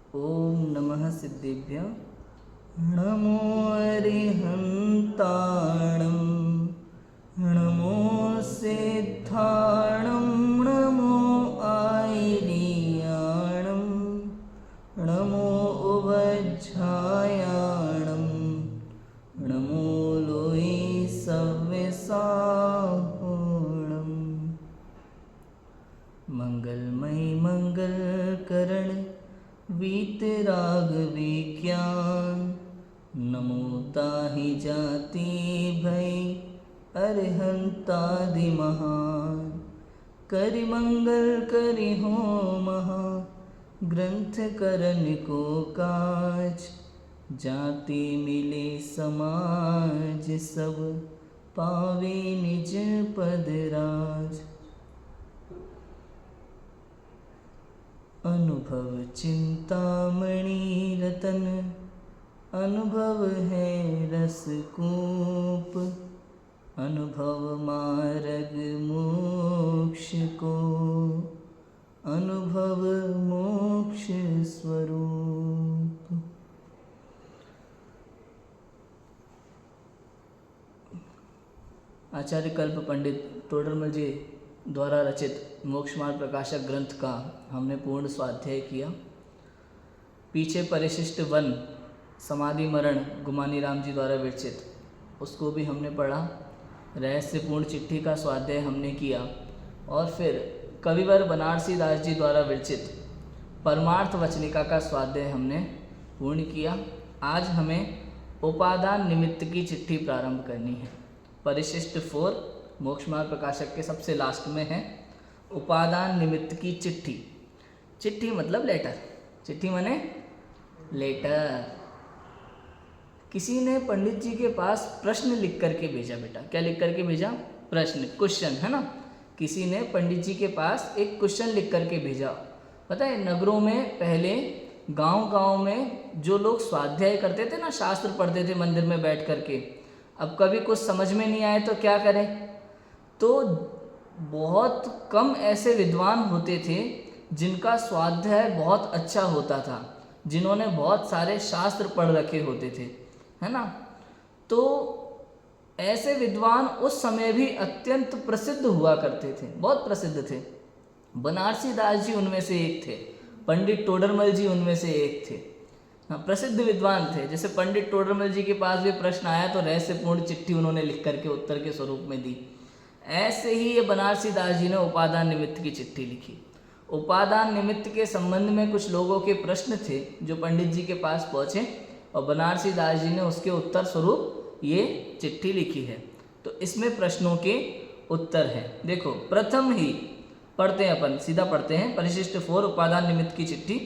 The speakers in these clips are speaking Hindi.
ओम नमः सिद्धेभ्य। नमो अरिहन्ताणं नमो सिद्धाणं नमो आयर्याणं नमो उवज्झायाणं नमो लोये सव्यसाहोणम्। मंगलमय मंगलकरण वीतराग विज्ञान नमो ताहि जाति भय अरहंतादि महान। करि मंगल करि हो महा ग्रंथ करन को काज। जाति मिले समाज सब पावे निज पद राज। अनुभव चिंतामणि रतन अनुभव है रसकूप। अनुभव मार्ग मोक्ष को अनुभव मोक्ष स्वरूप। आचार्य कल्प पंडित टोडरमल जी द्वारा रचित मोक्ष मार्ग प्रकाशक ग्रंथ का हमने पूर्ण स्वाध्याय किया। पीछे परिशिष्ट वन समाधि मरण गुमानी राम जी द्वारा विरचित उसको भी हमने पढ़ा। रहस्यपूर्ण चिट्ठी का स्वाध्याय हमने किया और फिर कविवर बनारसी दास जी द्वारा विरचित परमार्थ वचनिका का स्वाध्याय हमने पूर्ण किया। आज हमें उपादान निमित्त की चिट्ठी प्रारंभ करनी है। परिशिष्ट 4 मोक्ष मार्ग प्रकाशक के सबसे लास्ट में है उपादान निमित्त की चिट्ठी। चिट्ठी मतलब लेटर, चिट्ठी माने लेटर। किसी ने पंडित जी के पास प्रश्न लिख करके भेजा। बेटा क्या लिख करके भेजा? प्रश्न, क्वेश्चन, है ना। किसी ने पंडित जी के पास एक क्वेश्चन लिख करके भेजा। पता है नगरों में पहले गांव-गांव में जो लोग स्वाध्याय करते थे ना, शास्त्र पढ़ते थे मंदिर में बैठ करके, अब कभी कुछ समझ में नहीं आए तो क्या करें? तो बहुत कम ऐसे विद्वान होते थे जिनका स्वाध्याय बहुत अच्छा होता था, जिन्होंने बहुत सारे शास्त्र पढ़ रखे होते थे, है ना। तो ऐसे विद्वान उस समय भी अत्यंत प्रसिद्ध हुआ करते थे, बहुत प्रसिद्ध थे। बनारसी दास जी उनमें से एक थे, पंडित टोडरमल जी उनमें से एक थे। हाँ, प्रसिद्ध विद्वान थे। जैसे पंडित टोडरमल जी के पास भी प्रश्न आया तो रहस्यपूर्ण चिट्ठी उन्होंने लिख करके उत्तर के स्वरूप में दी। ऐसे ही ये बनारसी दास जी ने उपादान निमित्त की चिट्ठी लिखी। उपादान निमित्त के संबंध में कुछ लोगों के प्रश्न थे जो पंडित जी के पास पहुँचे और बनारसी दास जी ने उसके उत्तर स्वरूप ये चिट्ठी लिखी है। तो इसमें प्रश्नों के उत्तर हैं। देखो प्रथम ही पढ़ते हैं, अपन सीधा पढ़ते हैं। परिशिष्ट 4 उपादान निमित्त की चिट्ठी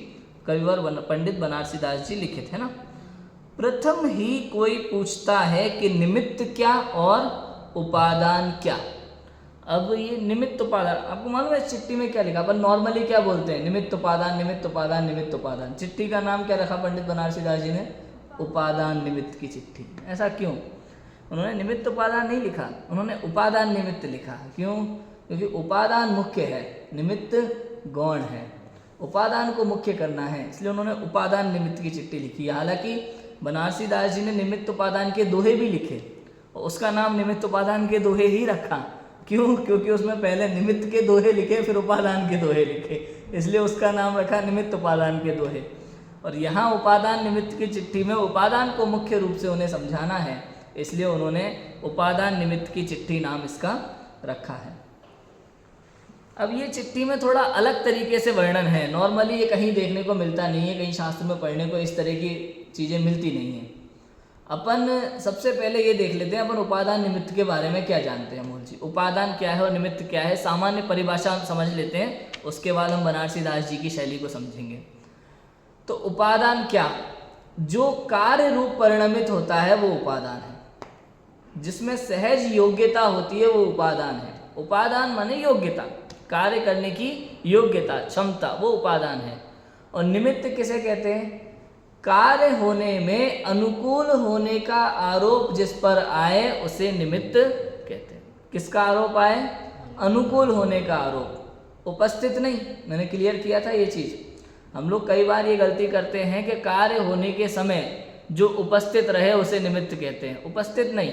कविवर पंडित बनारसी दास जी लिखित है ना। प्रथम ही कोई पूछता है कि निमित्त क्या और उपादान क्या। अब ये निमित्त उपादान आपको मालूम है चिट्ठी में क्या लिखा? अपन नॉर्मली क्या बोलते हैं? निमित्त उपादान, निमित्त उपादान, निमित्त उपादान। चिट्ठी का नाम क्या रखा पंडित बनारसी दास जी ने? उपादान निमित्त की चिट्ठी। ऐसा क्यों? उन्होंने निमित्त उपादान नहीं लिखा, उन्होंने उपादान निमित्त लिखा। क्यों? क्योंकि उपादान मुख्य है, निमित्त गौण है। उपादान को मुख्य करना है, इसलिए उन्होंने उपादान निमित्त की चिट्ठी लिखी। हालांकि बनारसी दास जी ने निमित्त उपादान के दोहे भी लिखे और उसका नाम निमित्त उपादान के दोहे ही रखा। क्यों? क्योंकि उसमें पहले निमित्त के दोहे लिखे फिर उपादान के दोहे लिखे, इसलिए उसका नाम रखा निमित्त उपादान के दोहे। और यहाँ उपादान निमित्त की चिट्ठी में उपादान को मुख्य रूप से उन्हें समझाना है, इसलिए उन्होंने उपादान निमित्त की चिट्ठी नाम इसका रखा है। अब ये चिट्ठी में थोड़ा अलग तरीके से वर्णन है। नॉर्मली ये कहीं देखने को मिलता नहीं है, कहीं शास्त्र में पढ़ने को इस तरह की चीज़ें मिलती नहीं हैं। अपन सबसे पहले ये देख लेते हैं अपन उपादान निमित्त के बारे में क्या जानते हैं। मूल जी उपादान क्या है और निमित्त क्या है, सामान्य परिभाषा हम समझ लेते हैं, उसके बाद हम बनारसी दास जी की शैली को समझेंगे। तो उपादान क्या? जो कार्य रूप परिणमित होता है वो उपादान है। जिसमें सहज योग्यता होती है वो उपादान है। उपादान माने योग्यता, कार्य करने की योग्यता, क्षमता, वो उपादान है। और निमित्त किसे कहते हैं? कार्य होने में अनुकूल होने का आरोप जिस पर आए उसे निमित्त कहते हैं। किसका आरोप आए? अनुकूल होने का आरोप, उपस्थित नहीं। मैंने क्लियर किया था ये चीज़। हम लोग कई बार ये गलती करते हैं कि कार्य होने के समय जो उपस्थित रहे उसे निमित्त कहते हैं। उपस्थित नहीं,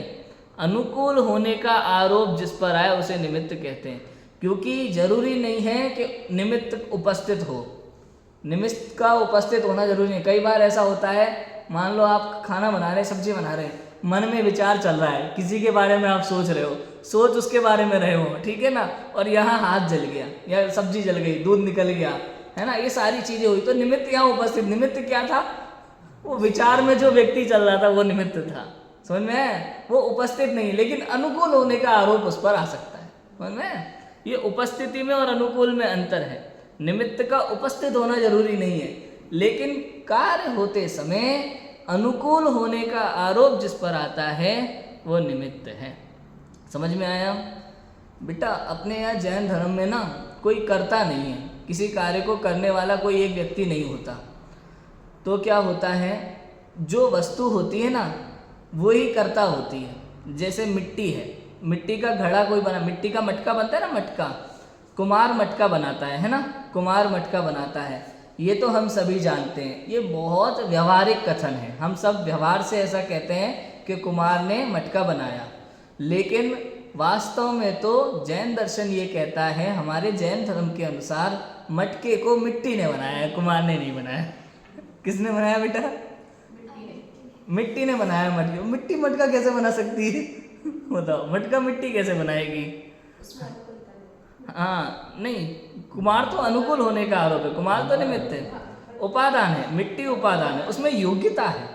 अनुकूल होने का आरोप जिस पर आए उसे निमित्त कहते हैं, क्योंकि जरूरी नहीं है कि निमित्त उपस्थित हो। निमित्त का उपस्थित होना जरूरी नहीं। कई बार ऐसा होता है, मान लो आप खाना बना रहे हैं, सब्जी बना रहे हैं, मन में विचार चल रहा है, किसी के बारे में आप सोच रहे हो, सोच उसके बारे में रहे हो, ठीक है ना, और यहाँ हाथ जल गया या सब्जी जल गई, दूध निकल गया, है ना, ये सारी चीजें हुई, तो निमित्त यहाँ उपस्थित। निमित्त क्या था? वो विचार में जो व्यक्ति चल रहा था वो निमित्त था। समझ में है? वो उपस्थित नहीं, लेकिन अनुकूल होने का आरोप उस पर आ सकता है। समझ में? ये उपस्थिति में और अनुकूल में अंतर है। निमित्त का उपस्थित होना जरूरी नहीं है, लेकिन कार्य होते समय अनुकूल होने का आरोप जिस पर आता है वो निमित्त है। समझ में आया? बेटा अपने यहाँ जैन धर्म में ना कोई कर्ता नहीं है, किसी कार्य को करने वाला कोई एक व्यक्ति नहीं होता। तो क्या होता है, जो वस्तु होती है ना वही कर्ता होती है। जैसे मिट्टी है, मिट्टी का घड़ा कोई बना, मिट्टी का मटका बनता है ना, मटका, कुम्हार मटका बनाता है ना, कुम्हार मटका बनाता है। ये तो हम सभी जानते हैं, ये बहुत व्यवहारिक कथन है, हम सब व्यवहार से ऐसा कहते हैं कि कुम्हार ने मटका बनाया। लेकिन वास्तव में तो जैन दर्शन ये कहता है, हमारे जैन धर्म के अनुसार मटके को मिट्टी ने बनाया है, कुम्हार ने नहीं बनाया। किसने बनाया बेटा? मिट्टी ने बनाया मटके। मिट्टी मटका कैसे बना सकती है? बताओ, मटका मिट्टी कैसे बनाएगी? हाँ नहीं, कुम्हार तो अनुकूल होने का आरोप है, कुम्हार तो निमित्त है, उपादान है, मिट्टी उपादान है, उसमें योग्यता है।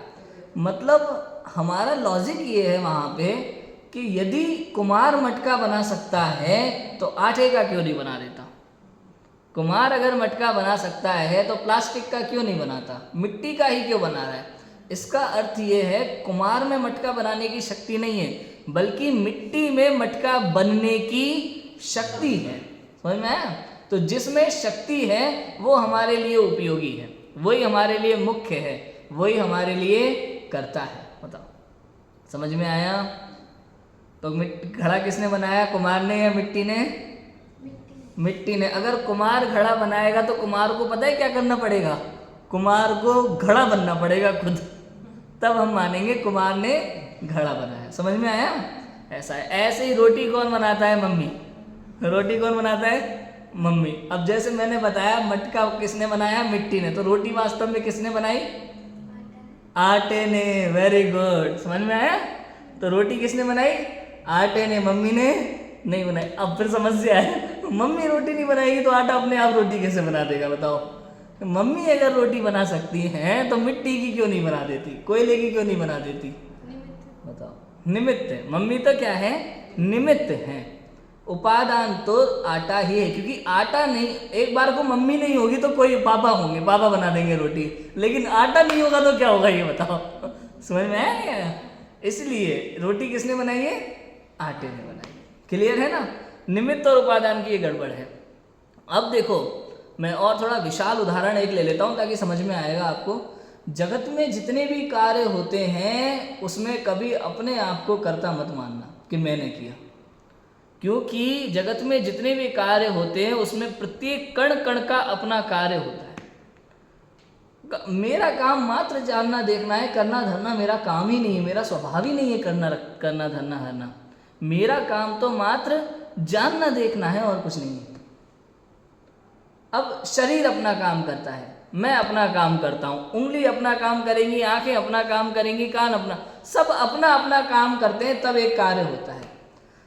मतलब हमारा लॉजिक ये है वहाँ पे कि यदि कुम्हार मटका बना सकता है तो आटे का क्यों नहीं बना देता? कुम्हार अगर मटका बना सकता है तो प्लास्टिक का क्यों नहीं बनाता? मिट्टी का ही क्यों बना रहा है? इसका अर्थ ये है, कुम्हार में मटका बनाने की शक्ति नहीं है, बल्कि मिट्टी में मटका बनने की शक्ति है। समझ में आया? तो जिसमें शक्ति है वो हमारे लिए उपयोगी है, वही हमारे लिए मुख्य है, वही हमारे लिए करता है। बताओ, समझ में आया? तो घड़ा किसने बनाया, कुम्हार ने या मिट्टी ने? मिट्टी ने। अगर कुम्हार घड़ा बनाएगा तो कुम्हार को पता है क्या करना पड़ेगा? कुम्हार को घड़ा बनना पड़ेगा खुद, तब हम मानेंगे कुम्हार ने घड़ा बनाया। समझ में आया? ऐसा है। ऐसे ही रोटी कौन बनाता है? मम्मी। रोटी कौन बनाता है? मम्मी। अब जैसे मैंने बताया मटका किसने बनाया? मिट्टी ने। तो रोटी वास्तव में किसने बनाई? आटे ने। वेरी गुड, समझ में आया? तो रोटी किसने बनाई? आटे ने, मम्मी ने नहीं बनाई। अब फिर समस्या है, मम्मी रोटी नहीं बनाएगी तो आटा अपने आप रोटी कैसे बना देगा? बताओ, मम्मी अगर रोटी बना सकती हैं तो मिट्टी की क्यों नहीं बना देती, कोयले की क्यों नहीं बना देती? बताओ, निमित्त है। मम्मी तो क्या है? निमित्त है। उपादान तो आटा ही है, क्योंकि आटा नहीं, एक बार को मम्मी नहीं होगी तो कोई पापा होंगे, पापा बना देंगे रोटी, लेकिन आटा नहीं होगा तो क्या होगा ये बताओ? समझ में आया? इसलिए रोटी किसने बनाई है? आटे ने बनाई। क्लियर है ना? निमित्त और उपादान की ये गड़बड़ है। अब देखो, मैं और थोड़ा विशाल उदाहरण एक ले लेता हूँ ताकि समझ में आएगा आपको। जगत में जितने भी कार्य होते हैं उसमें कभी अपने आप को कर्ता मत मानना कि मैंने किया, क्योंकि जगत में जितने भी कार्य होते हैं उसमें प्रत्येक कण कण का अपना कार्य होता है। मेरा काम मात्र जानना देखना है, करना धरना मेरा काम ही नहीं है, मेरा स्वभाव ही नहीं है करना धरना हरना। मेरा काम तो मात्र जानना देखना है और कुछ नहीं है। अब शरीर अपना काम करता है, मैं अपना काम करता हूँ, उंगली अपना काम करेंगी, आंखें अपना काम करेंगी, कान अपना, सब अपना अपना काम करते हैं, तब एक कार्य होता है।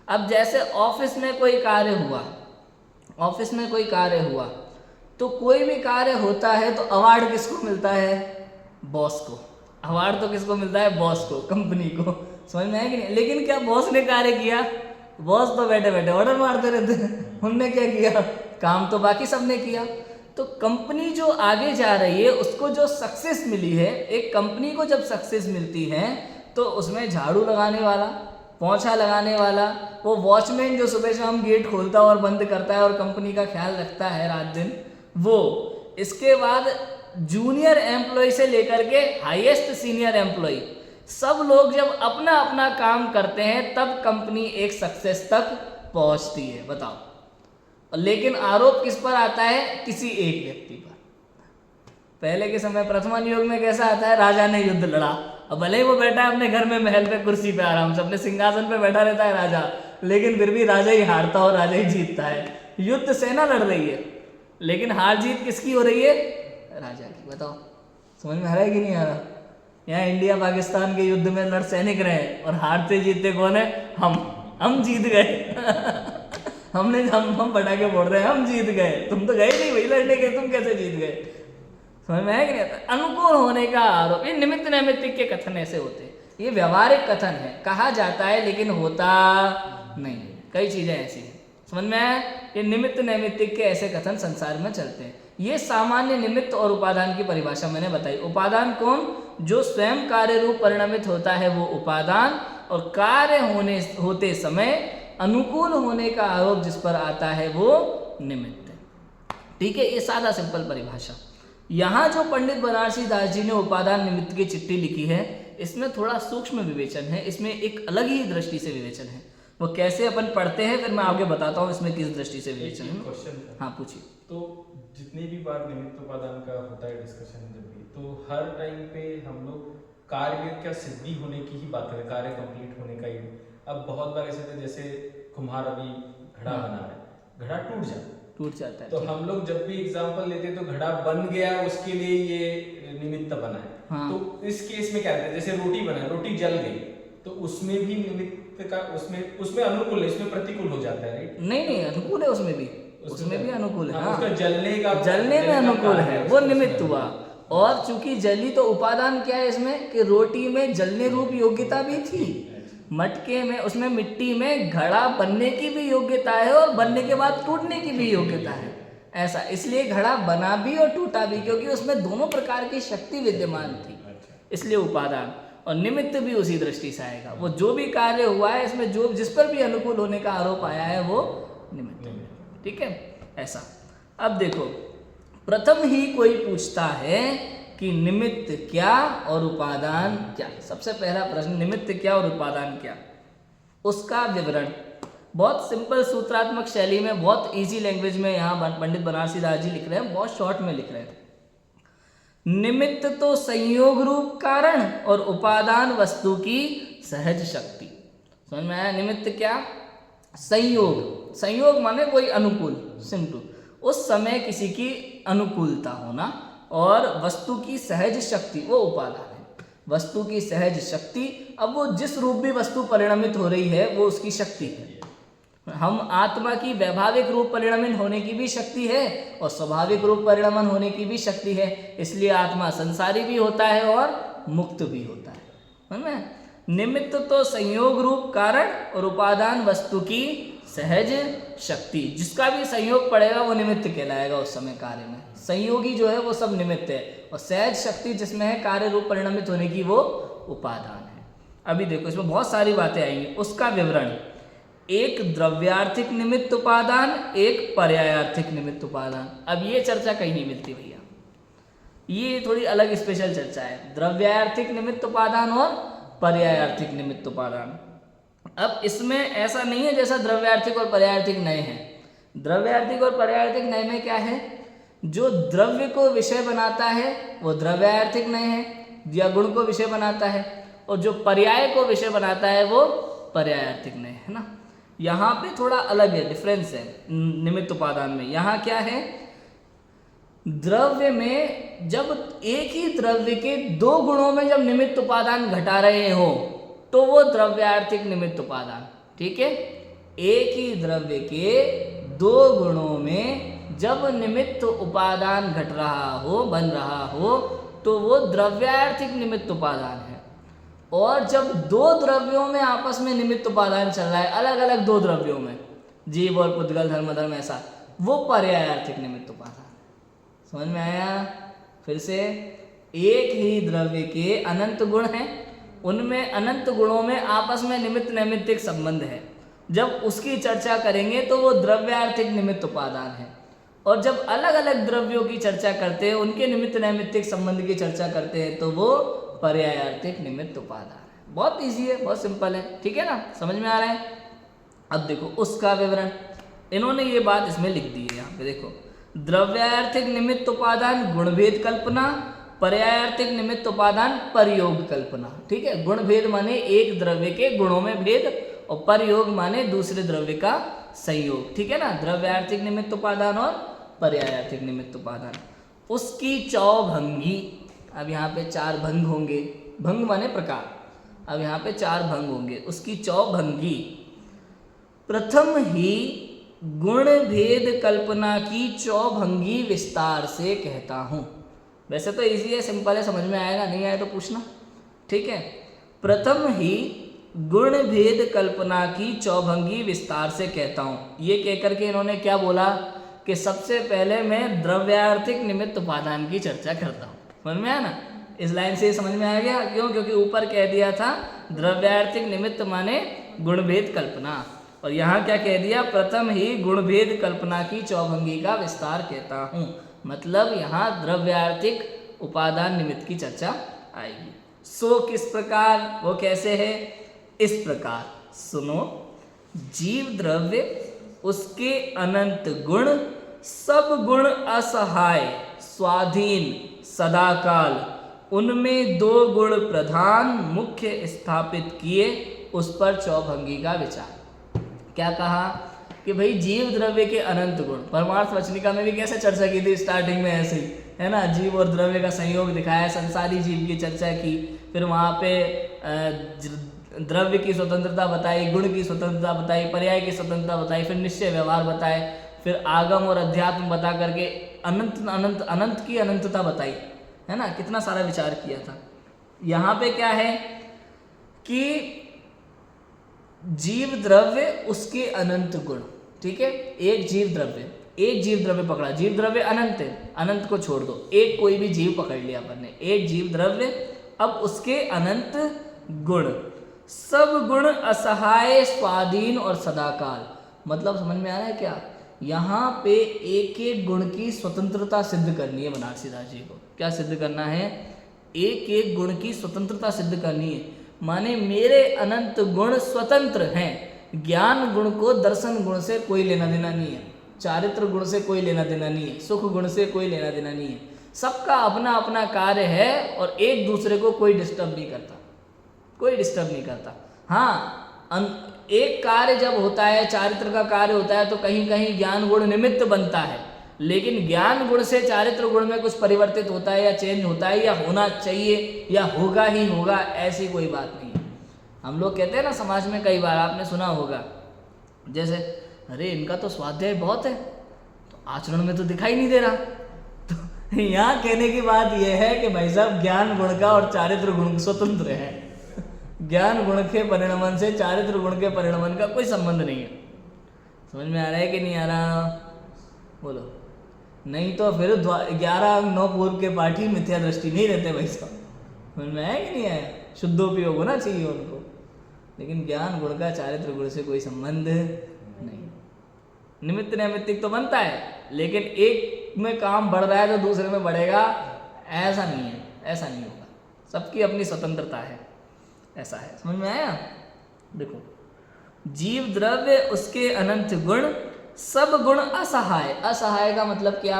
अब जैसे ऑफिस में कोई कार्य हुआ, ऑफिस में कोई कार्य हुआ, तो कोई भी कार्य होता है तो अवार्ड किसको मिलता है? बॉस को। अवार्ड तो किसको मिलता है? बॉस को, कंपनी को। समझ में आया कि नहीं? लेकिन क्या बॉस ने कार्य किया? बॉस तो बैठे बैठे ऑर्डर मारते रहते हैं, उनने क्या किया? काम तो बाकी सबने किया। तो कंपनी जो आगे जा रही है उसको जो सक्सेस मिली है, एक कंपनी को जब सक्सेस मिलती है तो उसमें झाड़ू लगाने वाला, पोंछा लगाने वाला, वो वॉचमैन जो सुबह शाम गेट खोलता है और बंद करता है और कंपनी का ख्याल रखता है रात दिन, वो, इसके बाद जूनियर एम्प्लॉय से लेकर के हाईएस्ट सीनियर एम्प्लॉय, सब लोग जब अपना अपना काम करते हैं तब कंपनी एक सक्सेस तक पहुंचती है। बताओ, लेकिन आरोप किस पर आता है? किसी एक व्यक्ति पर। पहले के समय प्रथमन युग में कैसा आता है, राजा ने युद्ध लड़ा, अब भले ही वो बैठा है अपने घर में महल पे कुर्सी पे आराम से अपने सिंहासन पे बैठा रहता है राजा, लेकिन फिर भी राजा ही हारता और राजा ही जीतता है। युद्ध सेना लड़ रही है, लेकिन हार जीत किसकी हो रही है, राजा की। बताओ समझ में आ रहा है कि नहीं आ रहा। यहाँ इंडिया पाकिस्तान के युद्ध में लड़ सैनिक रहे और हारते जीतते कौन है, हम जीत गए हम पटाखे फोड़ रहे हैं, हम जीत गए, तुम तो गए नहीं भाई लड़ने के, तुम कैसे जीत गए। समझ में है कि नहीं आता। अनुकूल होने का आरोप, ये निमित्त नैमित्तिक के कथन ऐसे होते हैं, ये व्यवहारिक कथन है, कहा जाता है लेकिन होता नहीं। कई चीजें ऐसी हैं, समझ में आया। ये निमित्त नैमित्तिक के ऐसे कथन संसार में चलते हैं। ये सामान्य निमित्त और उपादान की परिभाषा मैंने बताई। उपादान कौन, जो स्वयं कार्य रूप परिणमित होता है वो उपादान, और कार्य होते समय अनुकूल होने का आरोप जिस पर आता है वो निमित्त है। ठीक है, ये सादा सिंपल परिभाषा। यहाँ जो पंडित बनारसी दास जी ने उपादान निमित्त की चिट्ठी लिखी है, इसमें थोड़ा सूक्ष्म विवेचन है, इसमें एक अलग ही दृष्टि से विवेचन है। वो कैसे अपन पढ़ते हैं फिर मैं आगे बताता हूँ इसमें किस दृष्टि से विवेचन है। क्वेश्चन था, हाँ पूछिए। तो जितनी भी बार निमित्त उपादान का होता है डिस्कशन जब भी, तो हर टाइम पे हम लोग कार्य क्या सिद्धि होने की ही बात करें, कार्य कंप्लीट होने का ही। अब बहुत बार ऐसे थे, जैसे कुम्हार अभी घड़ा बना रहे, घड़ा टूट जाता है, तो हम लोग जब भी एग्जांपल लेते हैं तो घड़ा बन गया उसके लिए ये निमित्त बना है। हाँ। तो इस केस में क्या रहता है, जैसे रोटी बना, रोटी जल गई, तो उसमें भी निमित्त का उसमें अनुकूल है, इसमें प्रतिकूल हो जाता है, राइट? नहीं अनुकूल है, उसमें भी अनुकूल है। हाँ, उसका जलने में अनुकूल है, वो निमित्त हुआ। और चूंकि जली तो उपादान क्या है इसमें, कि रोटी में जलने रूप योग्यता भी थी, मटके में उसमें मिट्टी में घड़ा बनने की भी योग्यता है और बनने के बाद टूटने की भी योग्यता है। ऐसा इसलिए घड़ा बना भी और टूटा भी, क्योंकि उसमें दोनों प्रकार की शक्ति विद्यमान थी, इसलिए उपादान। और निमित्त भी उसी दृष्टि से आएगा, वो जो भी कार्य हुआ है इसमें जो जिस पर भी अनुकूल होने का आरोप आया है वो निमित्त है। ठीक है, ऐसा। अब देखो, प्रथम ही कोई पूछता है कि निमित्त क्या और उपादान क्या। सबसे पहला प्रश्न, निमित्त क्या और उपादान क्या, उसका विवरण बहुत सिंपल सूत्रात्मक शैली में, बहुत इजी लैंग्वेज में यहाँ पंडित बनारसी दास जी लिख रहे हैं, बहुत शॉर्ट में लिख रहे हैं। निमित्त तो संयोग रूप कारण और उपादान वस्तु की सहज शक्ति। समझ में आया? निमित्त क्या, संयोग, संयोग माने कोई अनुकूल, सिंपल, उस समय किसी की अनुकूलता होना, और वस्तु की सहज शक्ति वो उपादान है। वस्तु की सहज शक्ति, अब वो जिस रूप भी वस्तु परिणमित हो रही है वो उसकी शक्ति है। हम आत्मा की वैभाविक रूप परिणमन होने की भी शक्ति है और स्वाभाविक रूप परिणमन होने की भी शक्ति है, इसलिए आत्मा संसारी भी होता है और मुक्त भी होता है ना। निमित्त तो संयोग रूप कारण और उपादान वस्तु की सहज शक्ति, जिसका भी संयोग पड़ेगा वो निमित्त कहलाएगा उस समय कार्य में। संयोगी जो है वो सब निमित्त है, और सहज शक्ति जिसमें है कार्य रूप परिणमित होने की वो उपादान है। अभी देखो इसमें बहुत सारी बातें आएंगी, उसका विवरण। एक द्रव्यार्थिक निमित्त उपादान, एक पर्यायार्थिक निमित्त उपादान। अब ये चर्चा कहीं नहीं मिलती भैया, ये थोड़ी अलग स्पेशल चर्चा है, द्रव्यार्थिक निमित्त उपादान और पर्यायार्थिक निमित्त उपादान। अब इसमें ऐसा नहीं है जैसा द्रव्यार्थिक और पर्यायार्थिक नए हैं। द्रव्यार्थिक और पर्यायार्थिक नए में क्या है, जो द्रव्य को विषय बनाता है वो द्रव्यार्थिक नए है या गुण को विषय बनाता है, और जो पर्याय को विषय बनाता है वो पर्यायार्थिक नए है ना। यहाँ पे थोड़ा अलग है, डिफरेंस है निमित्त उपादान में। यहाँ क्या है, द्रव्य में जब एक ही द्रव्य के दो गुणों में जब निमित्त उपादान घटा रहे हो तो वो द्रव्यार्थिक निमित्त उपादान। ठीक है, एक ही द्रव्य के दो गुणों में जब निमित्त उपादान घट रहा हो, बन रहा हो, तो वो द्रव्यार्थिक निमित्त उपादान है। और जब दो द्रव्यों में आपस में निमित्त उपादान चल रहा है, अलग अलग दो द्रव्यों में, जीव और पुद्गल, धर्म धर्म, ऐसा, वो पर्यायार्थिक निमित्त उपादान। समझ में आया? फिर से, एक ही द्रव्य के अनंत गुण हैं, उनमें अनंत गुणों में आपस में निमित्त नैमित्तिक संबंध है, जब उसकी चर्चा करेंगे तो वो द्रव्यार्थिक निमित्त उपादान है। और जब अलग अलग द्रव्यों की चर्चा करते हैं, उनके निमित्त नैमित्तिक संबंध की चर्चा करते हैं, तो वो पर्यायार्थिक निमित्त उपादान है। बहुत इजी है, बहुत सिंपल है, ठीक है ना, समझ में आ रहा है। अब देखो उसका विवरण, इन्होंने ये बात इसमें लिख दी है यहाँ पे, देखो द्रव्यार्थिक निमित्त उपादान गुणभेद कल्पना, पर्यायार्थिक निमित्त उपादान परयोग कल्पना। ठीक है, गुण भेद माने एक द्रव्य के गुणों में भेद और परयोग माने दूसरे द्रव्य का संयोग। ठीक है ना, द्रव्यार्थिक निमित्त उपादान और पर्यायार्थिक निमित्त उपादान। उसकी चौभंगी, अब यहाँ पे चार भंग होंगे, भंग माने प्रकार, अब यहाँ पे चार भंग होंगे। उसकी चौभंगी, प्रथम ही गुण भेद कल्पना की चौभंगी विस्तार से कहता हूँ। वैसे तो इजी है, सिंपल है, समझ में आएगा, नहीं आए तो पूछना। ठीक है, प्रथम ही गुण भेद कल्पना की चौभंगी विस्तार से कहता हूँ। ये कह करके इन्होंने क्या बोला कि सबसे पहले मैं द्रव्यार्थिक निमित्त उपादान की चर्चा करता हूँ। समझ में आया ना, इस लाइन से समझ में आ गया। क्यों? क्योंकि ऊपर कह दिया था द्रव्यार्थिक निमित्त माने गुणभेद कल्पना, और यहाँ क्या कह दिया, प्रथम ही गुणभेद कल्पना की चौभंगी का विस्तार कहता हूँ। मतलब यहाँ द्रव्यार्थिक उपादान निमित्त की चर्चा आएगी। सो किस प्रकार, वो कैसे है, इस प्रकार सुनो। जीव द्रव्य, उसके अनंत गुण, सब गुण असहाय, स्वाधीन, सदाकाल, उनमें दो गुण प्रधान मुख्य स्थापित किए, उस पर चौभंगी का विचार। क्या कहा कि भाई जीव द्रव्य के अनंत गुण, परमार्थ वचनिका में भी कैसे चर्चा की थी, स्टार्टिंग में ऐसे ही है ना, जीव और द्रव्य का संयोग दिखाया, संसारी जीव की चर्चा की, फिर वहाँ पे द्रव्य की स्वतंत्रता बताई, गुण की स्वतंत्रता बताई, पर्याय की स्वतंत्रता बताई, फिर निश्चय व्यवहार बताए, फिर आगम और अध्यात्म बता करके अनंत अनंत अनंत की अनंतता बताई, है ना, कितना सारा विचार किया था। यहाँ पे क्या है कि जीव द्रव्य, उसके अनंत गुण। ठीक है, एक जीव द्रव्य पकड़ा, जीव द्रव्य अनंत है, अनंत को छोड़ दो, एक कोई भी जीव पकड़ लिया अपन ने, एक जीव द्रव्य, अब उसके अनंत गुण, सब गुण असहाय, स्वाधीन और सदाकाल। मतलब समझ में आ रहा है क्या, यहाँ पे एक एक गुण की स्वतंत्रता सिद्ध करनी है बनारसी दास जी को। क्या सिद्ध करना है, एक एक गुण की स्वतंत्रता सिद्ध करनी है, माने मेरे अनंत गुण स्वतंत्र हैं, ज्ञान गुण को दर्शन गुण से कोई लेना देना नहीं है, चारित्र गुण से कोई लेना देना नहीं है, सुख गुण से कोई लेना देना नहीं है, सबका अपना अपना कार्य है और एक दूसरे को कोई डिस्टर्ब नहीं करता, कोई डिस्टर्ब नहीं करता। हाँ, एक कार्य जब होता है, चारित्र का कार्य होता है, तो कहीं कहीं ज्ञान गुण निमित्त बनता है, लेकिन ज्ञान गुण से चारित्र गुण में कुछ परिवर्तित होता है या चेंज होता है या होना चाहिए या होगा ही होगा, ऐसी कोई बात नहीं है। हम लोग कहते हैं ना समाज में, कई बार आपने सुना होगा, जैसे अरे इनका तो स्वाध्याय बहुत है, तो आचरण में तो दिखाई नहीं दे रहा। तो यहाँ कहने की बात यह है कि भाई साहब, ज्ञान गुण का और चारित्र गुण स्वतंत्र है। ज्ञान गुण के परिणमन से चारित्र गुण के परिणमन का कोई संबंध नहीं है। समझ में आ रहा है कि नहीं आ रहा, बोलो। नहीं तो फिर 11-9 पूर्व के पाठी मिथ्या दृष्टि नहीं रहते भाई साहब। समझ में आया कि नहीं आया, शुद्धोपयोग होना चाहिए उनको, लेकिन ज्ञान गुण का चारित्र गुण से कोई संबंध नहीं। निमित्त नैमित्तिक तो बनता है, लेकिन एक में काम बढ़ रहा है तो दूसरे में बढ़ेगा, ऐसा नहीं है, ऐसा नहीं होगा। सबकी अपनी स्वतंत्रता है, ऐसा है। समझ में आया? देखो, जीव द्रव्य, उसके अनंत गुण, सब गुण असहाय। असहाय का मतलब क्या,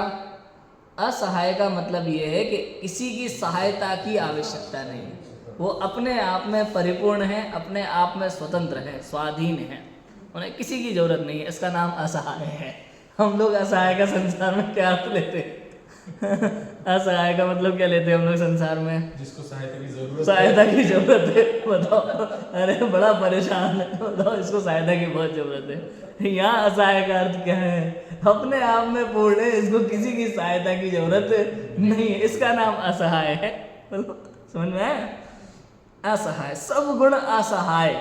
असहाय का मतलब यह है कि किसी की सहायता की आवश्यकता नहीं है, वो अपने आप में परिपूर्ण है, अपने आप में स्वतंत्र है, स्वाधीन है, उन्हें किसी की जरूरत नहीं है, इसका नाम असहाय है। हम लोग असहाय का संसार में क्या अर्थ लेते हैं? असहाय का मतलब क्या लेते हैं हम लोग संसार में? जिसको सहायता की जरूरत, सहायता की जरूरत है। बताओ, अरे बड़ा परेशान है, बताओ इसको सहायता की बहुत जरूरत है। यहाँ असहाय का अर्थ क्या है? अपने आप में पूर्ण है, इसको किसी की सहायता की जरूरत नहीं है, इसका नाम असहाय है। समझ में आया? असहाय, सब गुण असहाय,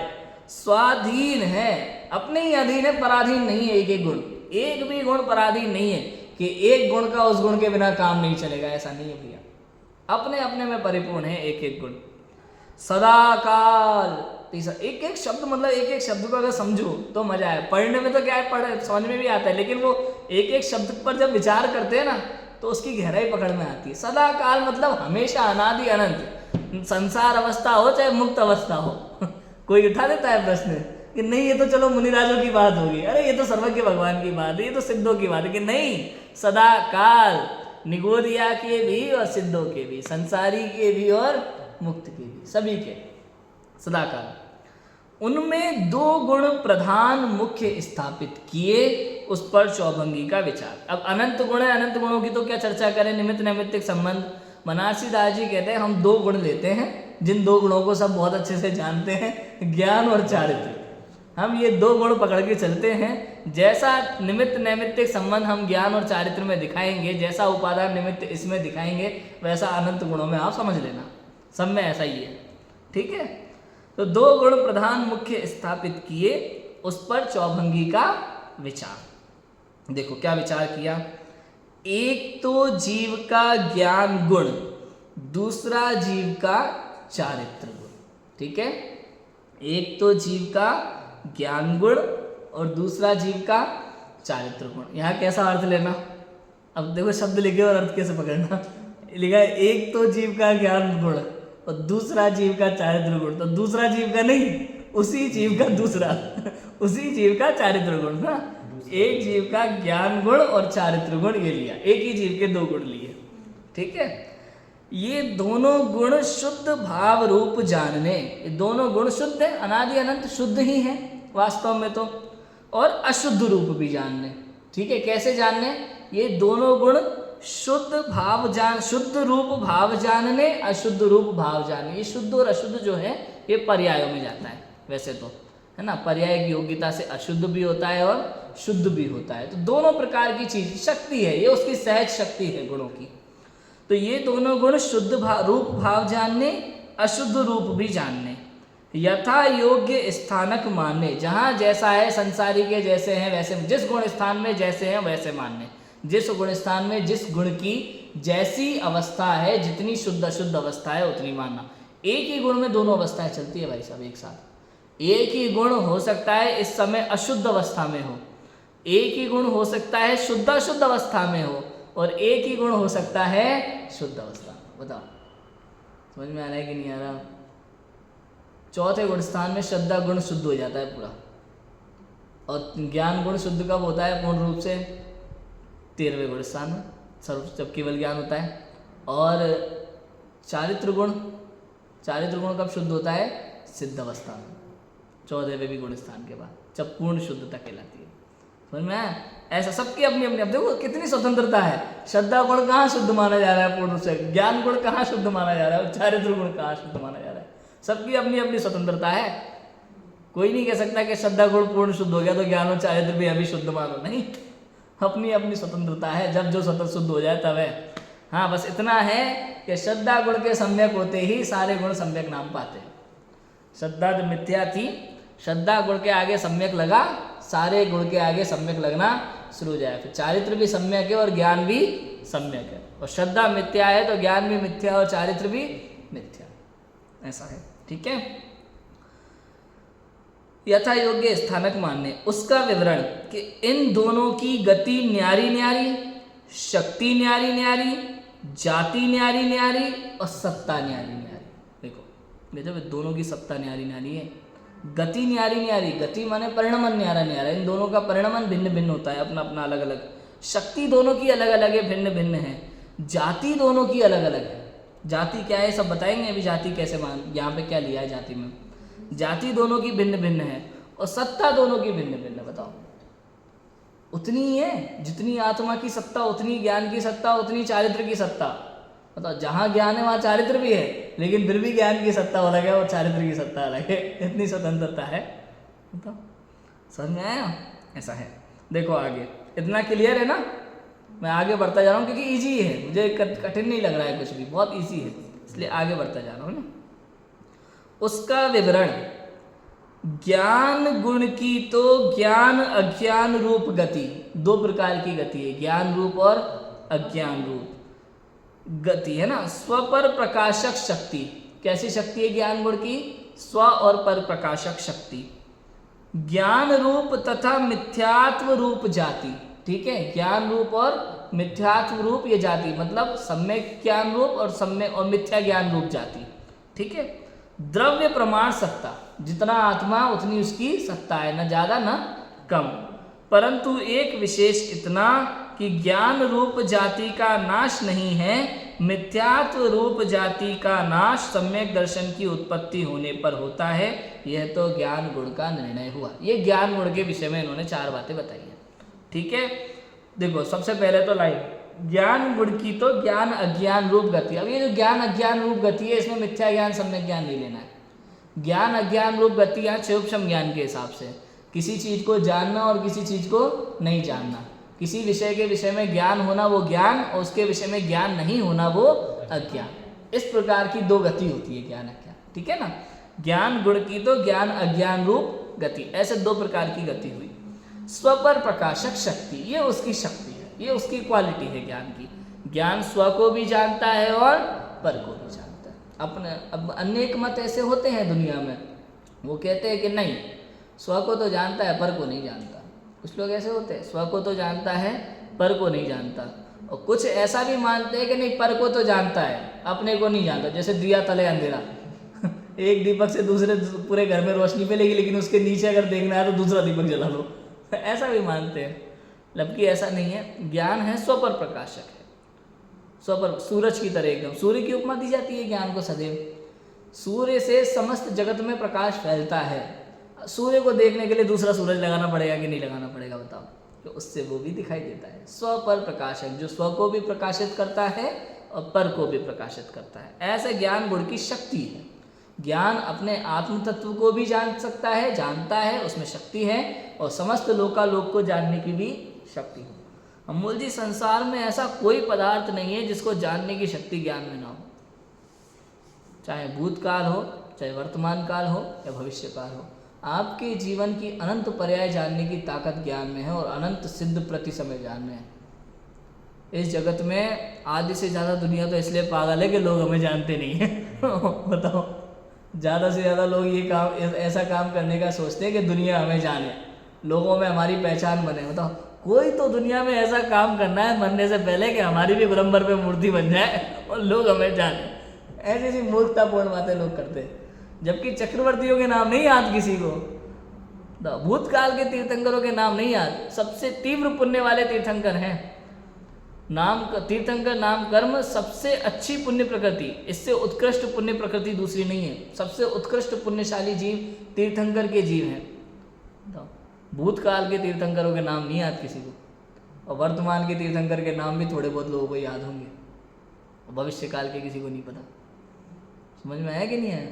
स्वाधीन है, अपने ही अधीन है, पराधीन नहीं है। एक एक गुण, एक भी गुण पराधीन नहीं है कि एक गुण का उस गुण के बिना काम नहीं चलेगा, ऐसा नहीं है भैया। अपने अपने में परिपूर्ण है एक एक गुण। सदाकाल, तीसरा, एक एक शब्द, मतलब एक एक शब्द को अगर समझो तो मजा है। पढ़ने में तो क्या है, पढ़ समझ में भी आता है, लेकिन वो एक एक शब्द पर जब विचार करते हैं ना तो उसकी गहराई पकड़ में आती है। सदाकाल मतलब हमेशा, अनादि अनंत, संसार अवस्था हो चाहे मुक्त अवस्था हो। कोई उठा देता है प्रश्न, कि नहीं ये तो चलो मुनिराजों की बात होगी, अरे ये तो सर्वज्ञ भगवान की बात है, ये तो सिद्धों की बात है, कि नहीं, सदा काल निगोदिया के भी और सिद्धों के भी, संसारी के भी और मुक्त के भी, सभी के सदा काल। उनमें दो गुण प्रधान मुख्य स्थापित किए, उस पर चौभंगी का विचार। अब अनंत गुण है, अनंत गुणों की तो क्या चर्चा करें, निमित्त नैमित्तिक संबंध। बनारसी दास जी कहते हैं हम दो गुण लेते हैं, जिन दो गुणों को सब बहुत अच्छे से जानते हैं, ज्ञान और चारित्र। हम ये दो गुण पकड़ के चलते हैं, जैसा निमित्त नैमित्तिक संबंध हम ज्ञान और चारित्र में दिखाएंगे, जैसा उपादान निमित्त इसमें दिखाएंगे, वैसा अनंत गुणों में आप समझ लेना, सब में ऐसा ही है, ठीक है। तो दो गुण प्रधान मुख्य स्थापित किए, उस पर चौभंगी का विचार। देखो क्या विचार किया, एक तो जीव का ज्ञान गुण, दूसरा जीव का चारित्र गुण, ठीक है। एक तो जीव का ज्ञान गुण और दूसरा जीव का चारित्र गुण। यहाँ कैसा अर्थ लेना, अब देखो शब्द लिखे और अर्थ कैसे पकड़ना। लिखा है एक तो जीव का ज्ञान गुण और दूसरा जीव का चारित्र गुण, तो दूसरा जीव का नहीं, उसी जीव का दूसरा उसी जीव का चारित्र गुण ना। एक जीव का ज्ञान गुण और चारित्र गुण ये लिया, एक ही जीव के दो गुण लिए, ठीक है। ये दोनों गुण शुद्ध भाव रूप जानने, ये दोनों गुण शुद्ध है, अनादि अनंत शुद्ध ही है वास्तव में तो, और अशुद्ध रूप भी जानने, ठीक है। कैसे जानने, ये दोनों गुण शुद्ध भाव जान, शुद्ध रूप भाव जानने, अशुद्ध रूप भाव जानने। ये शुद्ध और अशुद्ध जो है ये पर्यायों में जाता है वैसे तो, है ना। पर्याय की योग्यता से अशुद्ध भी होता है और शुद्ध भी होता है, तो दोनों प्रकार की चीज शक्ति है, ये उसकी सहज शक्ति है गुणों की। तो ये दोनों गुण शुद्ध रूप भाव जानने, अशुद्ध रूप भी जानने, यथा योग्य स्थानक मानने, जहाँ जैसा है, संसारी के जैसे हैं वैसे, जिस गुण स्थान में जैसे हैं वैसे मानने, जिस गुण स्थान में जिस गुण की जैसी अवस्था है, जितनी शुद्ध अशुद्ध अवस्था है उतनी मानना। एक ही गुण में दोनों अवस्थाएं चलती है भाई साहब एक साथ। एक ही गुण हो सकता है इस समय अशुद्ध अवस्था में हो, एक ही गुण हो सकता है शुद्ध अशुद्ध अवस्था में हो, और एक ही गुण हो सकता है शुद्ध अवस्था में। बताओ समझ में आ रहा है कि नहीं आ रहा। चौथे गुण स्थान में श्रद्धा गुण शुद्ध हो जाता है पूरा, और ज्ञान गुण शुद्ध कब होता है पूर्ण रूप से, 13वें गुण स्थान में सर्व जब केवल ज्ञान होता है। और चारित्र गुण कब शुद्ध होता है, सिद्ध अवस्था में, 14वें भी गुण स्थान के बाद, जब पूर्ण शुद्धता कहलाती है। समझ में आया? ऐसा सबकी अपनी अपनी, अब देखो कितनी स्वतंत्रता है। श्रद्धा गुण कहाँ शुद्ध माना जा रहा है पूर्ण रूप से, ज्ञान गुण कहाँ शुद्ध माना जा रहा है, और चारित्र गुण कहाँ शुद्ध माना जा रहा है। सबकी अपनी अपनी स्वतंत्रता है। कोई नहीं कह सकता कि श्रद्धा गुण पूर्ण शुद्ध हो गया तो ज्ञान और चारित्र भी अभी शुद्ध मानो, नहीं, अपनी अपनी स्वतंत्रता है, जब जो स्वतंत्र शुद्ध हो जाए तब है। हाँ बस इतना है कि श्रद्धा गुण के सम्यक होते ही सारे गुण सम्यक नाम पाते हैं। श्रद्धा जो मिथ्या थी, श्रद्धा गुण के आगे सम्यक लगा, सारे गुण के आगे सम्यक लगना शुरू हो जाए। फिर चारित्र भी सम्यक है और ज्ञान भी सम्यक है, और श्रद्धा मिथ्या है तो ज्ञान भी मिथ्या और चारित्र भी मिथ्या, ऐसा है, ठीक है। यथा योग्य स्थानक मानने, उसका विवरण कि इन दोनों की गति न्यारी न्यारी, शक्ति न्यारी न्यारी, जाति न्यारी न्यारी और सत्ता न्यारी न्यारी। देखो जब दोनों की सत्ता न्यारी न्यारी है, गति न्यारी न्यारी, गति माने परिणमन न्यारा न्यारा, इन दोनों का परिणमन भिन्न भिन्न होता है, अपना अपना अलग अलग। शक्ति दोनों की अलग अलग है, भिन्न भिन्न है। जाति दोनों की अलग अलग है। जाति क्या है सब बताएंगे अभी, जाति कैसे मान, यहाँ पे क्या लिया है जाति में। जाति दोनों की भिन्न भिन्न है, और सत्ता दोनों की भिन्न भिन्न। बताओ उतनी ही है, जितनी आत्मा की सत्ता उतनी ज्ञान की सत्ता, उतनी चारित्र की सत्ता। बताओ जहाँ ज्ञान है वहाँ चारित्र भी है, लेकिन फिर भी ज्ञान की सत्ता अलग है और चारित्र की सत्ता अलग है, इतनी स्वतंत्रता है। बताओ समझ में आया? ऐसा है। देखो आगे, इतना क्लियर है ना, मैं आगे बढ़ता जा रहा हूँ क्योंकि इजी है, मुझे कठिन नहीं लग रहा है कुछ भी, बहुत इजी है, इसलिए आगे बढ़ता जा रहा हूँ ना। उसका विवरण, ज्ञान गुण की तो ज्ञान अज्ञान रूप गति, दो प्रकार की गति है, ज्ञान रूप और अज्ञान रूप गति है ना। स्व पर प्रकाशक शक्ति, कैसी शक्ति है ज्ञान गुण की, स्व और पर प्रकाशक शक्ति। ज्ञान रूप तथा मिथ्यात्व रूप जाति, ठीक है, ज्ञान रूप और मिथ्यात्व रूप ये जाति, मतलब सम्यक ज्ञान रूप और सम्यक और मिथ्या ज्ञान रूप जाति, ठीक है। द्रव्य प्रमाण सत्ता, जितना आत्मा उतनी उसकी सत्ता है, न ज़्यादा न कम। परंतु एक विशेष इतना कि ज्ञान रूप जाति का नाश नहीं है, मिथ्यात्व रूप जाति का नाश सम्यक दर्शन की उत्पत्ति होने पर होता है। यह तो ज्ञान गुण का निर्णय हुआ। ये ज्ञान गुण के विषय में इन्होंने 4 बातें बताई हैं। ठीक है, देखो सबसे पहले तो लाइन ज्ञान गुण की तो ज्ञान अज्ञान रूप गति। अब ये जो ज्ञान अज्ञान रूप गति है, इसमें मिथ्या ज्ञान सम्यक ज्ञान नहीं लेना है। ज्ञान अज्ञान रूप गति यहाँ क्षयोपशम ज्ञान के हिसाब से, किसी चीज को जानना और किसी चीज को नहीं जानना, किसी विषय के विषय में ज्ञान होना वो ज्ञान, और उसके विषय में ज्ञान नहीं होना वो अज्ञान। इस प्रकार की 2 गति होती है ज्ञान अज्ञान। ठीक है ना, ज्ञान गुण की तो ज्ञान अज्ञान रूप गति, ऐसे 2 प्रकार की गति हुई। स्व पर प्रकाशक शक्ति, ये उसकी शक्ति है, ये उसकी क्वालिटी है ज्ञान की। ज्ञान स्व को भी जानता है और पर को भी जानता है। अपने अब अनेक मत ऐसे होते हैं दुनिया में, वो कहते हैं कि नहीं स्व को तो जानता है पर को नहीं जानता। कुछ लोग ऐसे होते हैं, स्व को तो जानता है पर को नहीं जानता, और कुछ ऐसा भी मानते हैं कि नहीं पर को तो जानता है अपने को नहीं जानता। जैसे दिया तले अंधेरा एक दीपक से दूसरे पूरे घर में रोशनी फैलेगी, लेकिन उसके नीचे अगर देखना है तो दूसरा दीपक जला लो ऐसा भी मानते हैं, जबकि ऐसा नहीं है। ज्ञान है स्व पर प्रकाशक है, स्व पर सूरज की तरह एकदम। सूर्य की उपमा दी जाती है ज्ञान को सदैव। सूर्य से समस्त जगत में प्रकाश फैलता है। सूर्य को देखने के लिए दूसरा सूरज लगाना पड़ेगा कि नहीं लगाना पड़ेगा बताओ, तो उससे वो भी दिखाई देता है। स्व पर प्रकाशक, जो स्व को भी प्रकाशित करता है और पर को भी प्रकाशित करता है। ऐसे ज्ञान गुण की शक्ति है। ज्ञान अपने आत्म तत्व को भी जान सकता है, जानता है, उसमें शक्ति है, और समस्त लोकालोक को जानने की भी शक्ति है। अमूल जी, संसार में ऐसा कोई पदार्थ नहीं है जिसको जानने की शक्ति ज्ञान में ना हो। चाहे भूतकाल हो, चाहे वर्तमान काल हो या भविष्य काल हो, आपके जीवन की अनंत पर्याय जानने की ताकत ज्ञान में है, और अनंत सिद्ध प्रति समय ज्ञान में है। इस जगत में आधे से ज़्यादा दुनिया तो इसलिए पागल है कि लोग हमें जानते नहीं है बताओ, ज़्यादा से ज़्यादा लोग ये काम ऐसा काम करने का सोचते हैं कि दुनिया हमें जाने, लोगों में हमारी पहचान बने। बताओ, कोई तो दुनिया में ऐसा काम करना है मरने से पहले कि हमारी भी गोलंबर पे मूर्ति बन जाए और लोग हमें जाने। ऐसी ऐसी मूर्खतापूर्ण बातें लोग करते हैं, जबकि चक्रवर्तियों के नाम नहीं याद किसी को, भूतकाल के तीर्थंकरों के नाम नहीं याद। सबसे तीव्र पुण्य वाले तीर्थंकर हैं। नाम तीर्थंकर नाम कर्म सबसे अच्छी पुण्य प्रकृति, इससे उत्कृष्ट पुण्य प्रकृति दूसरी नहीं है। सबसे उत्कृष्ट पुण्यशाली जीव तीर्थंकर के जीव हैं। भूतकाल के तीर्थंकरों के नाम नहीं याद किसी को, और वर्तमान के तीर्थंकर के नाम भी थोड़े बहुत लोगों को याद होंगे, और भविष्य काल के किसी को नहीं पता। समझ में आया कि नहीं आया?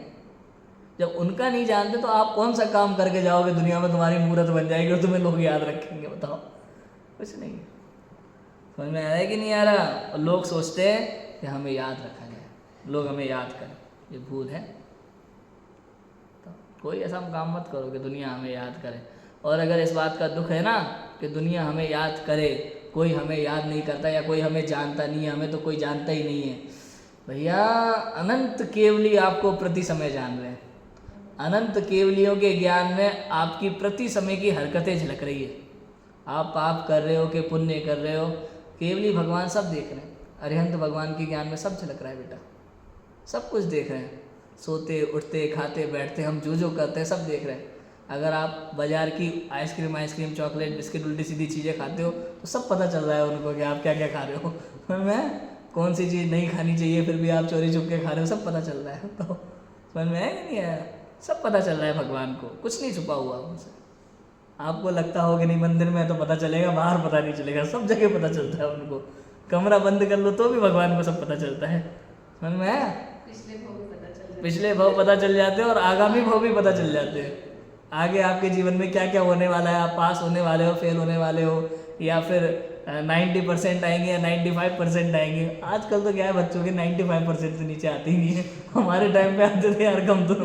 जब उनका नहीं जानते तो आप कौन सा काम करके जाओगे दुनिया में, तुम्हारी मूर्त बन जाएगी और तुम्हें लोग याद रखेंगे? बताओ, कुछ नहीं। समझ में आया कि नहीं आ रहा? और लोग सोचते हैं कि हमें याद रखा जाए, लोग हमें याद करें, ये भूल है। तो कोई ऐसा काम मत करो कि दुनिया हमें याद करे। और अगर इस बात का दुख है ना कि दुनिया हमें याद करे, कोई हमें याद नहीं करता या कोई हमें जानता नहीं है, हमें तो कोई जानता ही नहीं है, भैया अनंत केवली आपको प्रति समय जान रहे हैं। अनंत केवलियों के ज्ञान में आपकी प्रति समय की हरकतें झलक रही है। आप पाप कर रहे हो कि पुण्य कर रहे हो, केवली भगवान सब देख रहे हैं। अरिहंत भगवान के ज्ञान में सब झलक रहा है बेटा, सब कुछ देख रहे हैं। सोते उठते खाते बैठते हम जो जो करते हैं सब देख रहे हैं। अगर आप बाजार की आइसक्रीम चॉकलेट बिस्किट उल्टी सीधी चीज़ें खाते हो तो सब पता चल रहा है उनको कि आप क्या क्या खा रहे हो। मैं कौन सी चीज़ नहीं खानी चाहिए फिर भी आप चोरी छुप के खा रहे हो, सब पता चल रहा है। तो समझ में आया कि नहीं आया? सब पता चल रहा है भगवान को, कुछ नहीं छुपा हुआ उनसे। आपको लगता हो कि नहीं मंदिर में तो पता चलेगा, बाहर पता नहीं चलेगा, सब जगह पता चलता है उनको। कमरा बंद कर लो तो भी भगवान को सब पता चलता है। समझ में आया? पिछले भाव पता चल जाते हैं और आगामी भाव भी पता चल जाते हैं। आगे आपके जीवन में क्या क्या होने वाला है, आप पास होने वाले हो, फेल होने वाले हो, या फिर 90% आएंगे या 95% आएंगे। आजकल तो क्या है, बच्चों के 95% से नीचे आते ही नहीं है। हमारे टाइम पे आते थे यार कम तो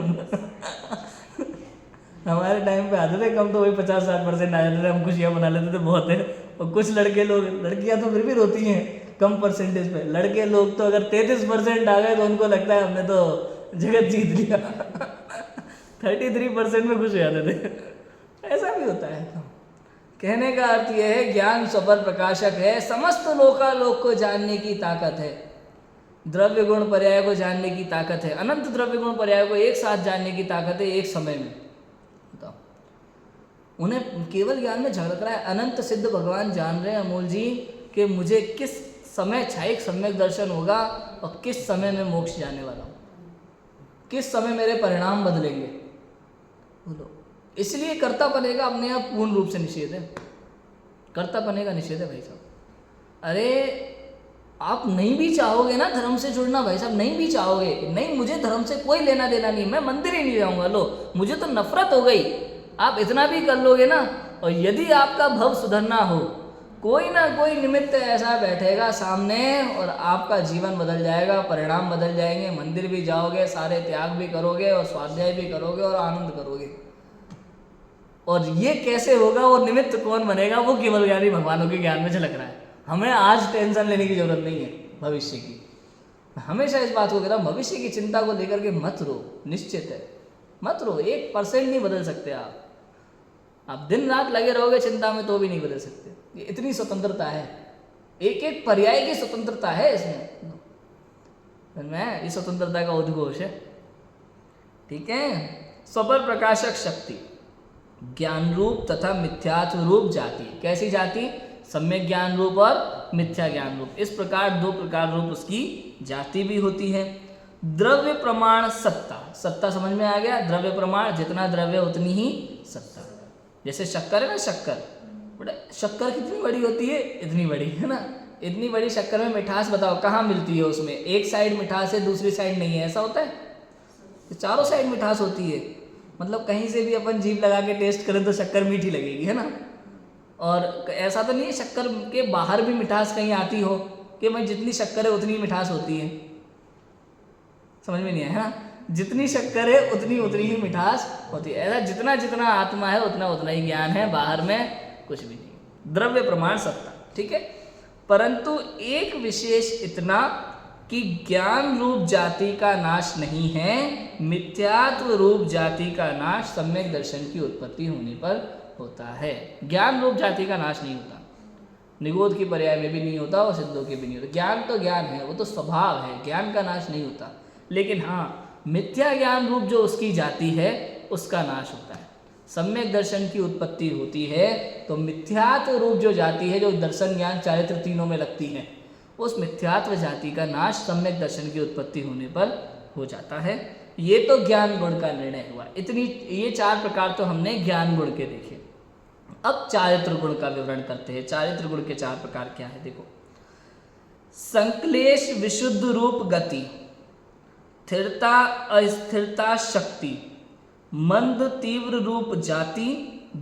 हमारे टाइम पे आते थे कम तो वही 50-60% आ जाते थे, हम खुशियाँ मना लेते थे बहुत है। और कुछ लड़के लोग, लड़कियाँ तो फिर भी रोती हैं कम परसेंटेज पे, लड़के लोग तो अगर 33% आ गए तो उनको लगता है हमने तो जगत जीत लिया। 33% में खुश हो जाते थे। ऐसा भी होता है। कहने का अर्थ यह है ज्ञान स्वपर प्रकाशक है, समस्त लोकालोक को जानने की ताकत है। द्रव्य गुण पर्याय को जानने की ताकत है, अनंत द्रव्य गुण पर्याय को एक साथ जानने की ताकत है एक समय में। बताओ, उन्हें केवल ज्ञान में झगड़ रहा है। अनंत सिद्ध भगवान जान रहे हैं अमोल जी कि मुझे किस समय क्षयिक सम्यक दर्शन होगा और किस समय में मोक्ष जाने वाला हूँ, किस समय मेरे परिणाम बदलेंगे। बोलो, इसलिए कर्ता बनेगा अपने आप पूर्ण रूप से निषेध है, कर्ता बनेगा निषेध है भाई साहब। अरे आप नहीं भी चाहोगे ना धर्म से जुड़ना भाई साहब, नहीं भी चाहोगे, नहीं मुझे धर्म से कोई लेना देना नहीं, मैं मंदिर ही नहीं जाऊंगा, लो मुझे तो नफरत हो गई, आप इतना भी कर लोगे ना, और यदि आपका भव सुधरना हो, कोई ना कोई निमित्त ऐसा बैठेगा सामने और आपका जीवन बदल जाएगा, परिणाम बदल जाएंगे, मंदिर भी जाओगे, सारे त्याग भी करोगे और स्वाध्याय भी करोगे और आनंद करोगे। और ये कैसे होगा, वो निमित्त कौन बनेगा, वो केवल ज्ञानी भगवानों के ज्ञान में झलक रहा है। हमें आज टेंशन लेने की जरूरत नहीं है भविष्य की। हमेशा इस बात को कहता हूँ, भविष्य की चिंता को लेकर के मत रो, निश्चित है मत रो, 1% नहीं बदल सकते आप दिन रात लगे रहोगे चिंता में तो भी नहीं बदल सकते। ये इतनी स्वतंत्रता है, एक एक पर्याय की स्वतंत्रता है इसमें, मैं इस स्वतंत्रता का उद्घोष है। ठीक है, स्वपर प्रकाशक शक्ति, ज्ञान रूप तथा मिथ्यात्व रूप जाति। कैसी जाति? सम्यक ज्ञान रूप और मिथ्या ज्ञान रूप, इस प्रकार 2 प्रकार रूप उसकी जाति भी होती है। द्रव्य प्रमाण सत्ता, सत्ता समझ में आ गया, द्रव्य प्रमाण, जितना द्रव्य उतनी ही सत्ता। जैसे शक्कर है ना, शक्कर, बड़ा शक्कर कितनी बड़ी होती है, इतनी बड़ी है ना, इतनी बड़ी शक्कर में मिठास बताओ कहाँ मिलती है? उसमें एक साइड मिठास है, दूसरी साइड नहीं है, ऐसा होता है? तो चारों साइड मिठास होती है, मतलब कहीं से भी अपन जीभ लगा के टेस्ट करें तो शक्कर मीठी लगेगी, है ना। और ऐसा तो नहीं है शक्कर के बाहर भी मिठास कहीं आती हो कि भाई जितनी शक्कर है उतनी मिठास होती है, समझ में नहीं आया, है ना। जितनी शक्कर है उतनी उतनी ही मिठास होती है, ऐसा जितना जितना आत्मा है उतना उतना ही ज्ञान है, बाहर में कुछ भी नहीं। द्रव्य प्रमाण सत्ता, ठीक है। परंतु एक विशेष इतना कि ज्ञान रूप जाति का नाश नहीं है, मिथ्यात्व रूप जाति का नाश सम्यक दर्शन की उत्पत्ति होने पर होता है। ज्ञान रूप जाति का नाश नहीं होता, निगोद की पर्याय में भी नहीं होता और सिद्धों के भी नहीं होता। ज्ञान तो ज्ञान है, वो तो स्वभाव है, ज्ञान का नाश नहीं होता। लेकिन हाँ, मिथ्या ज्ञान रूप जो उसकी जाति है उसका नाश होता है। सम्यक दर्शन की उत्पत्ति होती है तो मिथ्यात्व रूप जो जाति है, जो दर्शन ज्ञान चारित्र तीनों में लगती है, उस मिथ्यात्व जाति का नाश सम्यक दर्शन की उत्पत्ति होने पर हो जाता है। ये तो ज्ञान गुण का निर्णय हुआ। इतनी ये 4 प्रकार तो हमने ज्ञान गुण के देखे। अब चारित्र गुण का विवरण करते हैं। चारित्र गुण के 4 प्रकार क्या है, देखो। संक्लेश विशुद्ध रूप गति, स्थिरता अस्थिरता शक्ति, मंद तीव्र रूप जाति,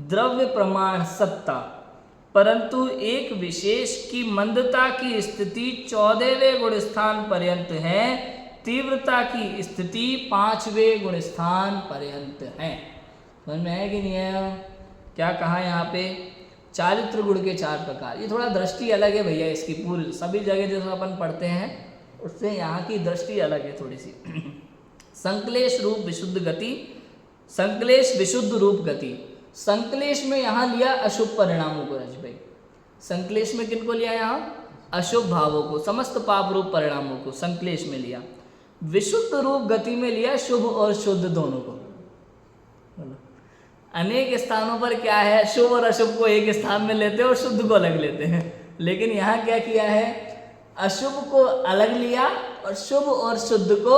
द्रव्य प्रमाण सत्ता। परंतु एक विशेष की मंदता की स्थिति 14वें गुण स्थान पर्यंत है, तीव्रता की स्थिति 5वें गुण स्थान पर्यंत है। समझ में है कि नहीं है? क्या कहा यहाँ पे? चारित्र गुण के 4 प्रकार। ये थोड़ा दृष्टि अलग है भैया इसकी, पूरी सभी जगह जैसे अपन पढ़ते हैं उससे यहाँ की दृष्टि अलग है थोड़ी सी। संक्लेश रूप विशुद्ध गति, संक्लेश विशुद्ध रूप गति। संक्लेश में यहाँ लिया अशुभ परिणामों को रज भाई। संक्लेश में किनको लिया? यहाँ अशुभ भावों को, समस्त पाप रूप परिणामों को संक्लेश में लिया। विशुद्ध रूप गति में लिया शुभ और शुद्ध दोनों को। अनेक स्थानों पर क्या है, शुभ और अशुभ को एक स्थान में लेते हैं और शुद्ध को अलग लेते हैं, लेकिन यहाँ क्या किया है, अशुभ को अलग लिया और शुभ और शुद्ध को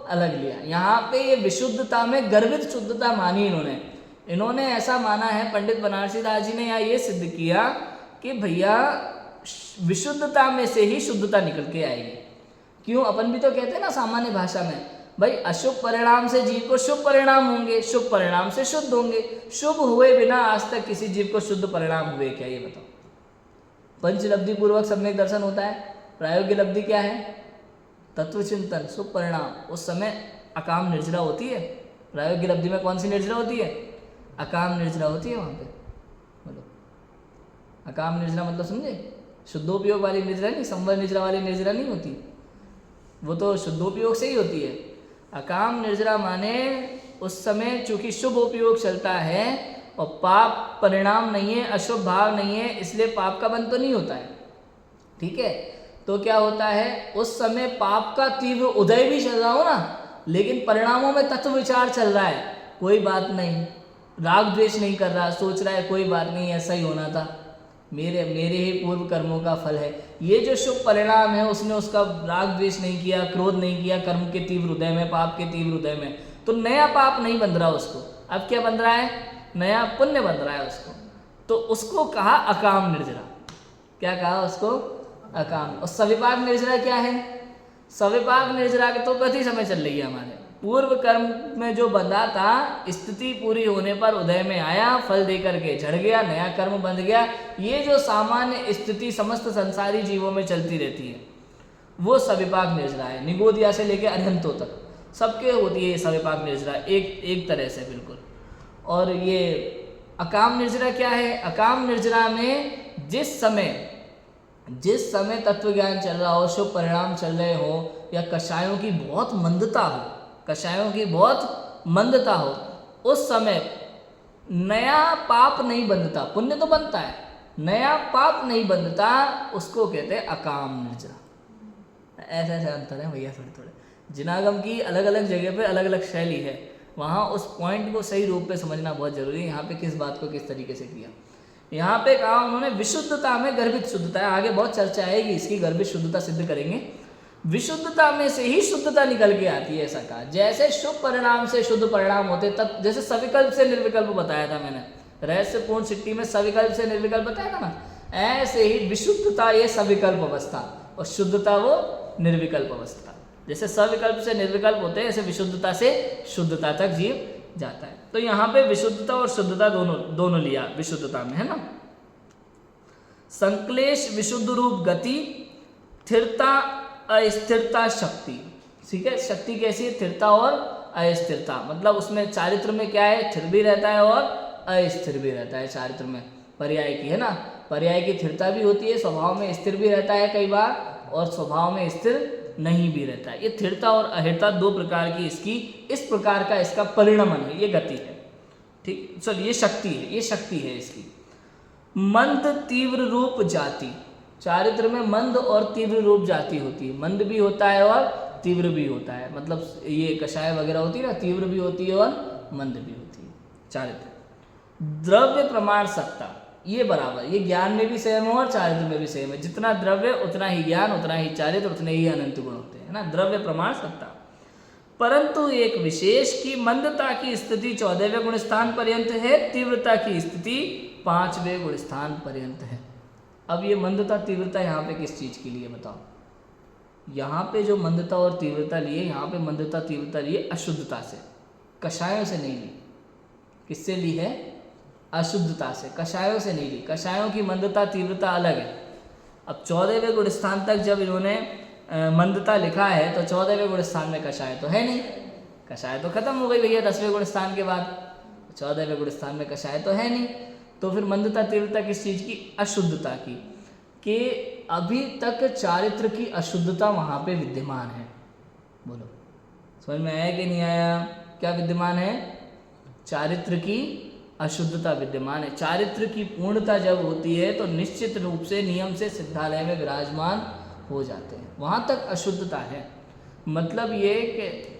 अलग लिया। यहाँ पे ये विशुद्धता में गर्भित शुद्धता मानी इन्होंने ऐसा माना है, पंडित बनारसी दास जी ने यहाँ ये सिद्ध किया कि भैया विशुद्धता में से ही शुद्धता निकल के आएगी। क्यों? अपन भी तो कहते हैं ना सामान्य भाषा में, भाई अशुभ परिणाम से जीव को शुभ परिणाम होंगे, शुभ परिणाम से शुद्ध होंगे। शुभ हुए बिना आज तक किसी जीव को शुद्ध परिणाम हुए क्या, ये बताओ? पंचलब्धि पूर्वक सम्यक दर्शन होता है, प्रायोगिक लब्धि क्या है? तत्व चिंतन, शुभ परिणाम। उस समय अकाम निर्जरा होती है। प्रायोगिक लब्धि में कौन सी निर्जरा होती है? अकाम निर्जरा होती है। वहाँ पे बोलो, अकाम निर्जरा मतलब समझे? शुद्धोपयोग वाली निर्जरा नहीं, संवर निर्जरा वाली निर्जरा नहीं होती, वो तो शुद्धोपयोग से ही होती है। अकाम निर्जरा माने उस समय चूंकि शुभ उपयोग चलता है और पाप परिणाम नहीं है, अशुभ भाव नहीं है, इसलिए पाप का बंध तो नहीं होता है, ठीक है। तो क्या होता है, उस समय पाप का तीव्र उदय भी चल रहा हो ना, लेकिन परिणामों में तत्व विचार चल रहा है, कोई बात नहीं, राग द्वेष नहीं कर रहा, सोच रहा है कोई बात नहीं, ऐसा ही होना था, मेरे मेरे ही पूर्व कर्मों का फल है। ये जो शुभ परिणाम है उसने उसका राग द्वेष नहीं किया, क्रोध नहीं किया, कर्म के तीव्र उदय में, पाप के तीव्र उदय में, तो नया पाप नहीं बन रहा उसको, अब क्या बन रहा है, नया पुण्य बन रहा है उसको। तो उसको कहा अकाम निर्जरा। क्या कहा उसको, अकाम। और सविपाक निर्जरा क्या है, सविपाक निर्जरा की तो गति समय चल रही है हमारे, पूर्व कर्म में जो बंधा था, स्थिति पूरी होने पर उदय में आया, फल दे करके झड़ गया, नया कर्म बंध गया। ये जो सामान्य स्थिति समस्त संसारी जीवों में चलती रहती है, वो सविपाक निर्जरा है। निगोदिया से लेकर अरिहंतों तक सबके होती है सविपाक निर्जरा, एक तरह से बिल्कुल। और ये अकाम निर्जरा क्या है, अकाम निर्जरा में जिस समय तत्व ज्ञान चल रहा हो, शुभ परिणाम चल रहे हो, या कषायों की बहुत मंदता हो, कषायों की बहुत मंदता हो, उस समय नया पाप नहीं बंधता, पुण्य तो बनता है, नया पाप नहीं बंधता, उसको कहते हैं अकाम निर्जरा। ऐसे ऐसे अंतर है भैया, थोड़े थोड़े। जिनागम की अलग अलग जगह पे अलग अलग शैली है, वहाँ उस पॉइंट को सही रूप पे समझना बहुत जरूरी है। यहाँ पे किस बात को किस तरीके से किया, यहाँ पे कहा उन्होंने विशुद्धता में गर्भित शुद्धता है, आगे बहुत चर्चा आएगी इसकी, गर्भित शुद्धता सिद्ध करेंगे। विशुद्धता में से ही शुद्धता निकल के आती है, ऐसा कहा। जैसे शुभ परिणाम से शुद्ध परिणाम होते, तब जैसे सविकल्प से निर्विकल्प बताया था मैंने, रहस्यपूर्ण सिद्धि में सविकल्प से निर्विकल्प बताया था ना, ऐसे ही विशुद्धता ये सविकल्प अवस्था और शुद्धता वो निर्विकल्प अवस्था। जैसे सविकल्प से निर्विकल्प होते हैं, ऐसे विशुद्धता से शुद्धता तक जीव जाता है। तो यहाँ पे विशुद्धता और शुद्धता दोनों लिया विशुद्धता में, है ना। संक्लेश विशुद्ध रूप गति, स्थिरता अस्थिरता शक्ति। ठीक है, शक्ति कैसी है, स्थिरता और अस्थिरता, मतलब उसमें चारित्र में क्या है, स्थिर भी रहता है और अस्थिर भी रहता है। चारित्र में पर्याय की, है ना, पर्याय की स्थिरता भी होती है, स्वभाव में स्थिर भी रहता है कई बार, और स्वभाव में स्थिर नहीं भी रहता है। ये स्थिरता और अहिरता दो प्रकार की इसकी, इस प्रकार का इसका परिणमन है, ये गति है। ठीक, चलिए ये शक्ति है, ये शक्ति है इसकी। मंद तीव्र रूप जाति, चारित्र में मंद और तीव्र रूप जाति होती है, मंद भी होता है और तीव्र भी होता है, मतलब ये कषाय वगैरह होती है ना, तीव्र भी होती है और मंद भी होती है चारित्र। द्रव्य प्रमाण सत्ता, ये बराबर, ये ज्ञान में भी सेम है और चारित्र में भी सेम है, जितना द्रव्य उतना ही ज्ञान, उतना ही चारित्र, उतने ही अनंत गुण होते हैं, है ना, द्रव्य प्रमाण सत्ता। परंतु एक विशेष की मंदता की स्थिति 14वें गुण स्थान पर्यंत है, तीव्रता की स्थिति 5वें गुण स्थान पर्यंत है। अब ये मंदता तीव्रता यहाँ पे किस चीज के लिए बताओ, यहाँ पे जो मंदता और तीव्रता लिए, यहाँ पे मंदता तीव्रता लिए अशुद्धता से, कषायों से नहीं ली। किससे ली है, अशुद्धता से, कषायों से नहीं ली। कषायों की मंदता तीव्रता अलग है। अब 14वें गुण स्थान तक जब इन्होंने मंदता लिखा है, तो 14वें गुण स्थान में कषाय तो है नहीं, कषाय तो खत्म हो गई भैया 10वें गुण स्थान के बाद, 14वें गुण स्थान में कषाय तो है नहीं। तो फिर मंदता तीव्रता किस चीज की, अशुद्धता की, कि अभी तक चारित्र की अशुद्धता वहां पे विद्यमान है। बोलो समझ में आया कि नहीं आया, क्या विद्यमान है, चारित्र की अशुद्धता विद्यमान है। चारित्र की पूर्णता जब होती है तो निश्चित रूप से नियम से सिद्धालय में विराजमान हो जाते हैं, वहां तक अशुद्धता है। मतलब ये कि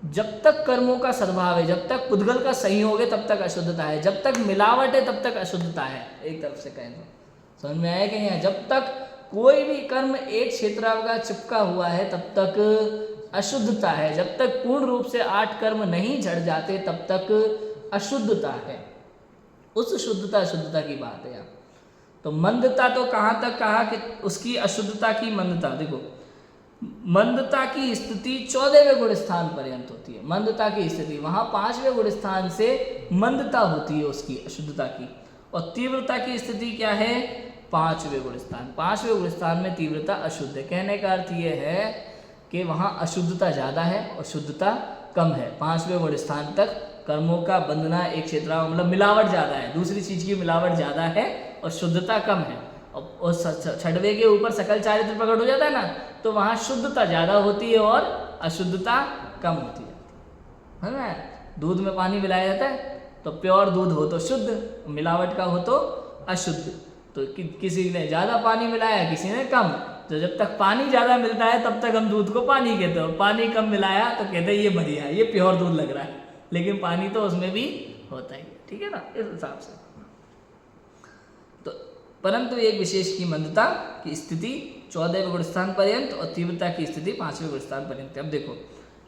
जब तक कर्मों का सद्भाव है, जब तक पुद्गल का संयोग है, तब तक अशुद्धता है, जब तक मिलावट है तब तक अशुद्धता है। एक तरफ से कहें तो समझ में आया कि नहीं, जब तक कोई भी कर्म एक क्षेत्र का चिपका हुआ है तब तक अशुद्धता है, जब तक पूर्ण रूप से 8 कर्म नहीं झड़ जाते तब तक अशुद्धता है। उस शुद्धता अशुद्धता की बात है यहाँ। तो मंदता तो कहाँ तक कहा कि उसकी अशुद्धता की मंदता, देखो मंदता की स्थिति 14वें गुण स्थान पर्यंत होती है। मंदता की स्थिति वहां 5वें गुण स्थान से मंदता होती है उसकी अशुद्धता की, और तीव्रता की स्थिति क्या है, 5वें गुण स्थान। 5वें गुण स्थान में तीव्रता अशुद्ध है। कहने का अर्थ यह है कि वहां अशुद्धता ज्यादा है और शुद्धता कम है। 5वें गुण स्थान तक कर्मों का बंधना एक क्षेत्र, मतलब मिलावट ज्यादा है, दूसरी चीज की मिलावट ज्यादा है और शुद्धता कम है। और 6वें के ऊपर सकल चारित्र प्रकट हो जाता है ना, तो वहां शुद्धता ज्यादा होती है और अशुद्धता कम होती है ना। दूध में पानी मिलाया जाता है तो प्योर दूध हो तो शुद्ध, मिलावट का हो तो अशुद्ध। तो किसी ने ज्यादा पानी मिलाया, किसी ने कम, तो जब तक पानी ज़्यादा मिलता है तब तक हम दूध को पानी कहते हैं, पानी कम मिलाया तो कहते हैं ये बढ़िया है, ये प्योर दूध लग रहा है, लेकिन पानी तो उसमें भी होता ही, ठीक है ना, इस हिसाब से। तो परंतु एक विशेष की मंदता की स्थिति 14वें गुणस्थान पर्यंत और तीव्रता की स्थिति 5वें गुणस्थान पर्यंत। अब देखो,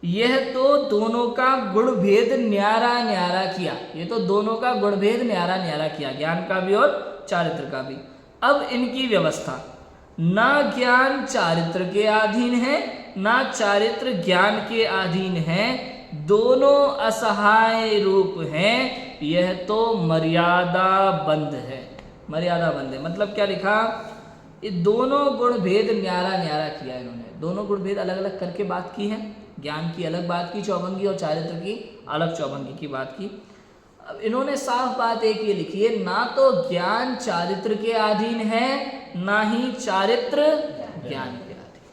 यह तो दोनों का गुण भेद न्यारा न्यारा किया, ये तो दोनों का गुण भेद न्यारा न्यारा किया, ज्ञान का भी और चारित्र का भी। अब इनकी व्यवस्था, ना ज्ञान चारित्र के अधीन है, ना चारित्र ज्ञान के अधीन है, दोनों असहाय रूप हैं, यह तो मर्यादा बंद है। मर्यादा बंद है मतलब क्या लिखा, ये दोनों गुण भेद न्यारा न्यारा किया इन्होंने, दोनों गुण भेद अलग अलग करके बात की है, ज्ञान की अलग बात की चौभंगी और चारित्र की अलग चौभंगी की बात की। अब इन्होंने साफ बात एक ये लिखी है, ना तो ज्ञान चारित्र के अधीन है, ना ही चारित्र ज्ञान के अधीन।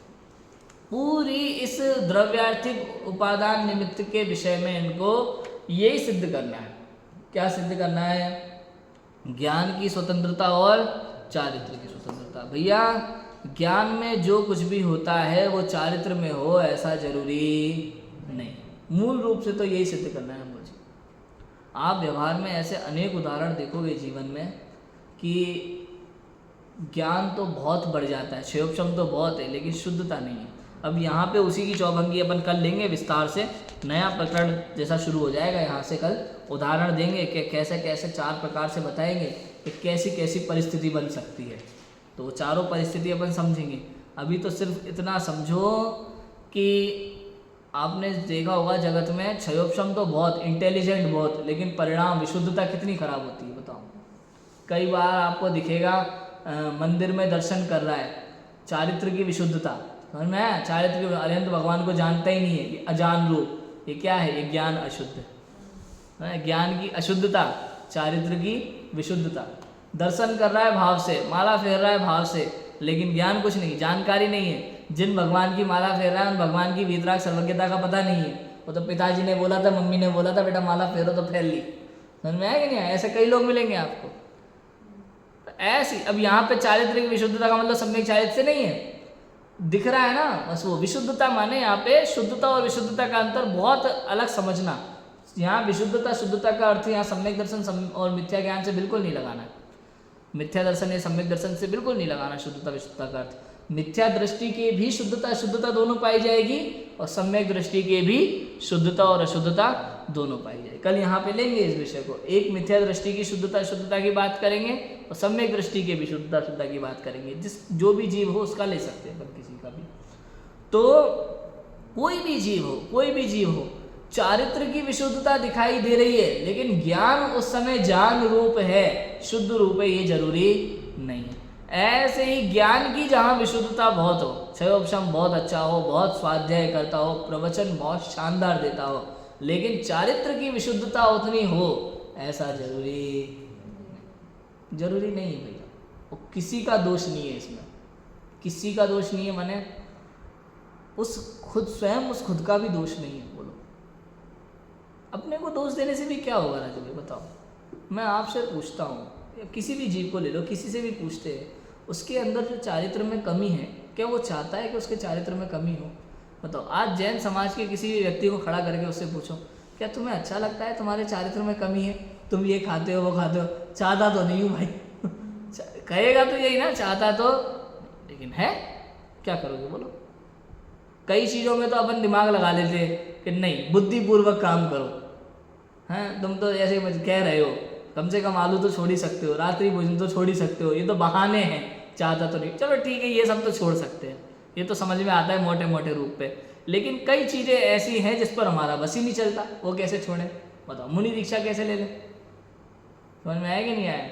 पूरी इस द्रव्यार्थिक उपादान निमित्त के विषय में इनको यही सिद्ध करना है। क्या सिद्ध करना है? ज्ञान की स्वतंत्रता और चारित्र की स्वतंत्रता। भैया ज्ञान में जो कुछ भी होता है वो चारित्र में हो ऐसा जरूरी नहीं, मूल रूप से तो यही सिद्ध करना है मुझे। आप व्यवहार में ऐसे अनेक उदाहरण देखोगे जीवन में कि ज्ञान तो बहुत बढ़ जाता है, क्षयोपशम तो बहुत है, लेकिन शुद्धता नहीं है। अब यहाँ पे उसी की चौभंगी अपन कल लेंगे विस्तार से, नया प्रकरण जैसा शुरू हो जाएगा, यहाँ से कल उदाहरण देंगे कि कैसे कैसे 4 प्रकार से बताएंगे कि कैसी कैसी परिस्थिति बन सकती है। तो वो चारों परिस्थिति अपन समझेंगे। अभी तो सिर्फ इतना समझो कि आपने देखा होगा जगत में क्षयोपशम तो बहुत, इंटेलिजेंट बहुत, लेकिन परिणाम विशुद्धता कितनी खराब होती है बताओ। कई बार आपको दिखेगा मंदिर में दर्शन कर रहा है, चारित्र की विशुद्धता, समझ में आया? चारित्र की, अरे तो भगवान को जानता ही नहीं है, ये अजान रूप, ये क्या है? ये ज्ञान अशुद्ध है, ज्ञान की अशुद्धता, चारित्र की विशुद्धता। दर्शन कर रहा है भाव से, माला फेर रहा है भाव से, लेकिन ज्ञान कुछ नहीं, जानकारी नहीं है। जिन भगवान की माला फेर रहा है उन भगवान की वीतराग सर्वज्ञता का पता नहीं है। वो तो पिताजी ने बोला था, मम्मी ने बोला था बेटा माला फेरो तो फेर ली, समझ में आया कि नहीं आया? ऐसे कई लोग मिलेंगे आपको। तो ऐसी, अब यहाँ पे चारित्र की विशुद्धता का मतलब सम्यक चारित्र से नहीं है, दिख रहा है ना, बस वो विशुद्धता माने यहाँ पे शुद्धता और विशुद्धता का अंतर बहुत अलग समझना। यहाँ विशुद्धता शुद्धता का अर्थ यहाँ सम्यक दर्शन और मिथ्या ज्ञान से बिल्कुल नहीं लगाना है। मिथ्या दर्शन या सम्यक दर्शन से बिल्कुल नहीं लगाना शुद्धता विशुद्धता का अर्थ। मिथ्या दृष्टि के भी शुद्धता शुद्धता दोनों पाई जाएगी, और सम्यक दृष्टि के भी शुद्धता और अशुद्धता दोनों पाई जाएगी। कल यहाँ पे लेंगे इस विषय को, एक मिथ्या दृष्टि की शुद्धता शुद्धता की बात करेंगे और सम्यक दृष्टि के भी शुद्धता शुद्धता की बात करेंगे। जिस जो भी जीव हो उसका ले सकते हैं अपन किसी का भी। तो कोई भी जीव हो, कोई भी जीव हो, चारित्र की विशुद्धता दिखाई दे रही है, लेकिन ज्ञान उस समय जान रूप है, शुद्ध रूप है, ये जरूरी नहीं है। ऐसे ही ज्ञान की जहाँ विशुद्धता बहुत हो, क्षयोपशम बहुत अच्छा हो, बहुत स्वाध्याय करता हो, प्रवचन बहुत शानदार देता हो, लेकिन चारित्र की विशुद्धता उतनी हो ऐसा जरूरी नहीं है भैया। वो किसी का दोष नहीं है इसमें, किसी का दोष नहीं है, माने उस खुद स्वयं उस खुद का भी दोष नहीं है। बोलो अपने को दोष देने से भी क्या होगा राजू भाई बताओ। मैं आपसे पूछता हूँ, किसी भी जीव को ले लो, किसी से भी पूछते हैं, उसके अंदर जो चारित्र में कमी है, क्या वो चाहता है कि उसके चारित्र में कमी हो? बताओ। आज जैन समाज के किसी भी व्यक्ति को खड़ा करके उससे पूछो, क्या तुम्हें अच्छा लगता है तुम्हारे चारित्र में कमी है, तुम ये खाते हो वो खाते हो? चाहता तो नहीं हूँ भाई कहेगा तो यही ना, चाहता तो, लेकिन है क्या करोगे बोलो। कई चीज़ों में तो अपन दिमाग लगा लेते हैं कि नहीं बुद्धिपूर्वक काम करो, हैं तुम तो ऐसे कह रहे हो, कम से कम आलू तो छोड़ ही सकते हो, रात्रि भोजन तो छोड़ ही सकते हो, ये तो बहाने हैं, चाहता तो नहीं। चलो ठीक है, ये सब तो छोड़ सकते हैं, ये तो समझ में आता है मोटे मोटे रूप पे, लेकिन कई चीज़ें ऐसी हैं जिस पर हमारा बस ही नहीं चलता, वो कैसे छोड़ें बताओ। मुनि दीक्षा कैसे ले लें? समझ में आया कि नहीं आया?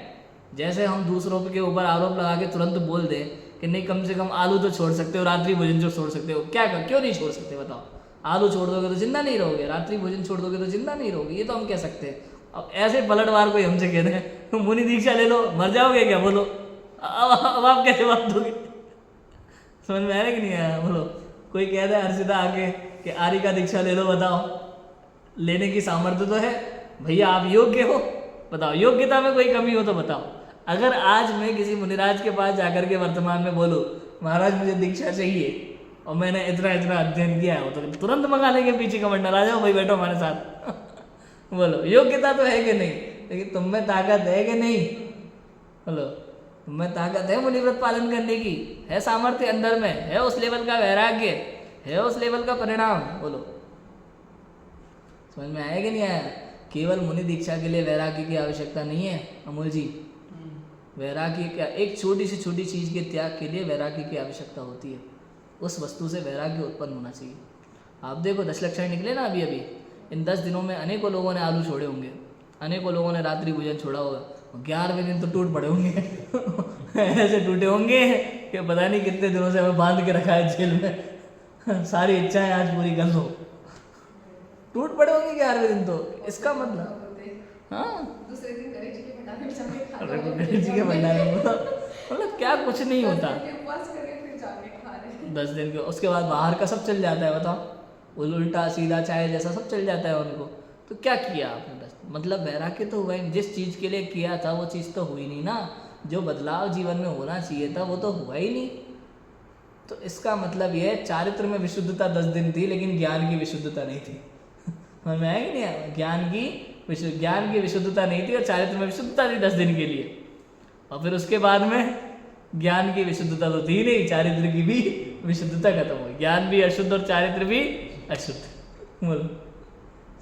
जैसे हम दूसरों के ऊपर आरोप लगा के तुरंत बोल दें कि नहीं कम से कम आलू तो छोड़ सकते हो, रात्रि भोजन जो छोड़ सकते हो, क्यों नहीं छोड़ सकते बताओ? आलू छोड़ दोगे तो जिंदा नहीं रहोगे, रात्रि भोजन छोड़ दोगे तो जिंदा नहीं रहोगे, ये तो हम कह सकते हैं। अब ऐसे पलटवार कोई हमसे कह रहे हैं मुनि दीक्षा ले लो मर जाओगे क्या, बोलो अब आप क्या जवाब दोगे? समझ में आया कि नहीं आया? बोलो। कोई कह रहा है हर्षिता आके कि आर्य का दीक्षा ले लो, बताओ लेने की सामर्थ्य तो है भैया, आप योग्य हो बताओ, योग्यता में कोई कमी हो तो बताओ। अगर आज मैं किसी मुनिराज के पास जाकर के वर्तमान में बोलूँ महाराज मुझे दीक्षा चाहिए और मैंने इतना इतना अध्ययन किया है, वो तो तुरंत मंगा लेंगे पीछे कमंडल, आ जाओ भाई बैठो हमारे साथ। बोलो योग्यता तो है कि नहीं, लेकिन तुम में ताकत है कि नहीं? बोलो तुम में ताकत है मुनिव्रत पालन करने की? है सामर्थ्य अंदर में? है उस लेवल का वैराग्य? है उस लेवल का परिणाम? बोलो समझ में आया कि नहीं आया? केवल मुनि दीक्षा के लिए वैराग्य की आवश्यकता नहीं है अमूल जी। वैराग्य क्या, एक छोटी से छोटी चीज़ के त्याग के लिए वैराग्य की आवश्यकता होती है। उस वस्तु से वैराग्य उत्पन्न होना चाहिए। आप देखो 10 लक्षण निकले ना अभी अभी, इन 10 दिनों में अनेकों लोगों ने आलू छोड़े होंगे, अनेकों लोगों ने रात्रि भोजन छोड़ा होगा, 11वें दिन तो टूट पड़े होंगे ऐसे टूटे होंगे कि पता नहीं कितने दिनों से हमें बांध के रखा है जेल में सारी इच्छाएं आज पूरी कर लो, टूट पड़े होंगे 11वें दिन तो। इसका मतलब हाँ दूसरे दिन गणेश जी के भंडारे में जाके खा अरे रहे गणेश जी के भंडारे में मतलब क्या कुछ नहीं होता। उपवास करके फिर जाके खा रहे हैं। 10 दिन के उसके बाद बाहर का सब चल जाता है, बताओ उल्टा सीधा चाय जैसा सब चल जाता है उनको। तो क्या किया आपने? बस मतलब वैराग्य तो हुआ ही नहीं, जिस चीज़ के लिए किया था वो चीज़ तो हुई नहीं ना, जो बदलाव जीवन में होना चाहिए था वो तो हुआ ही नहीं। तो इसका मतलब ये है चारित्र में विशुद्धता 10 दिन थी लेकिन ज्ञान की विशुद्धता नहीं थी। समझ में आया कि नहीं आया? ज्ञान की विशुद्धता नहीं थी और चारित्र में विशुद्धता थी 10 दिन के लिए, और फिर उसके बाद में ज्ञान की विशुद्धता तो थी नहीं, चारित्र की भी विशुद्धता खत्म हुई, ज्ञान भी अशुद्ध और चारित्र भी अशुद्ध। बोलो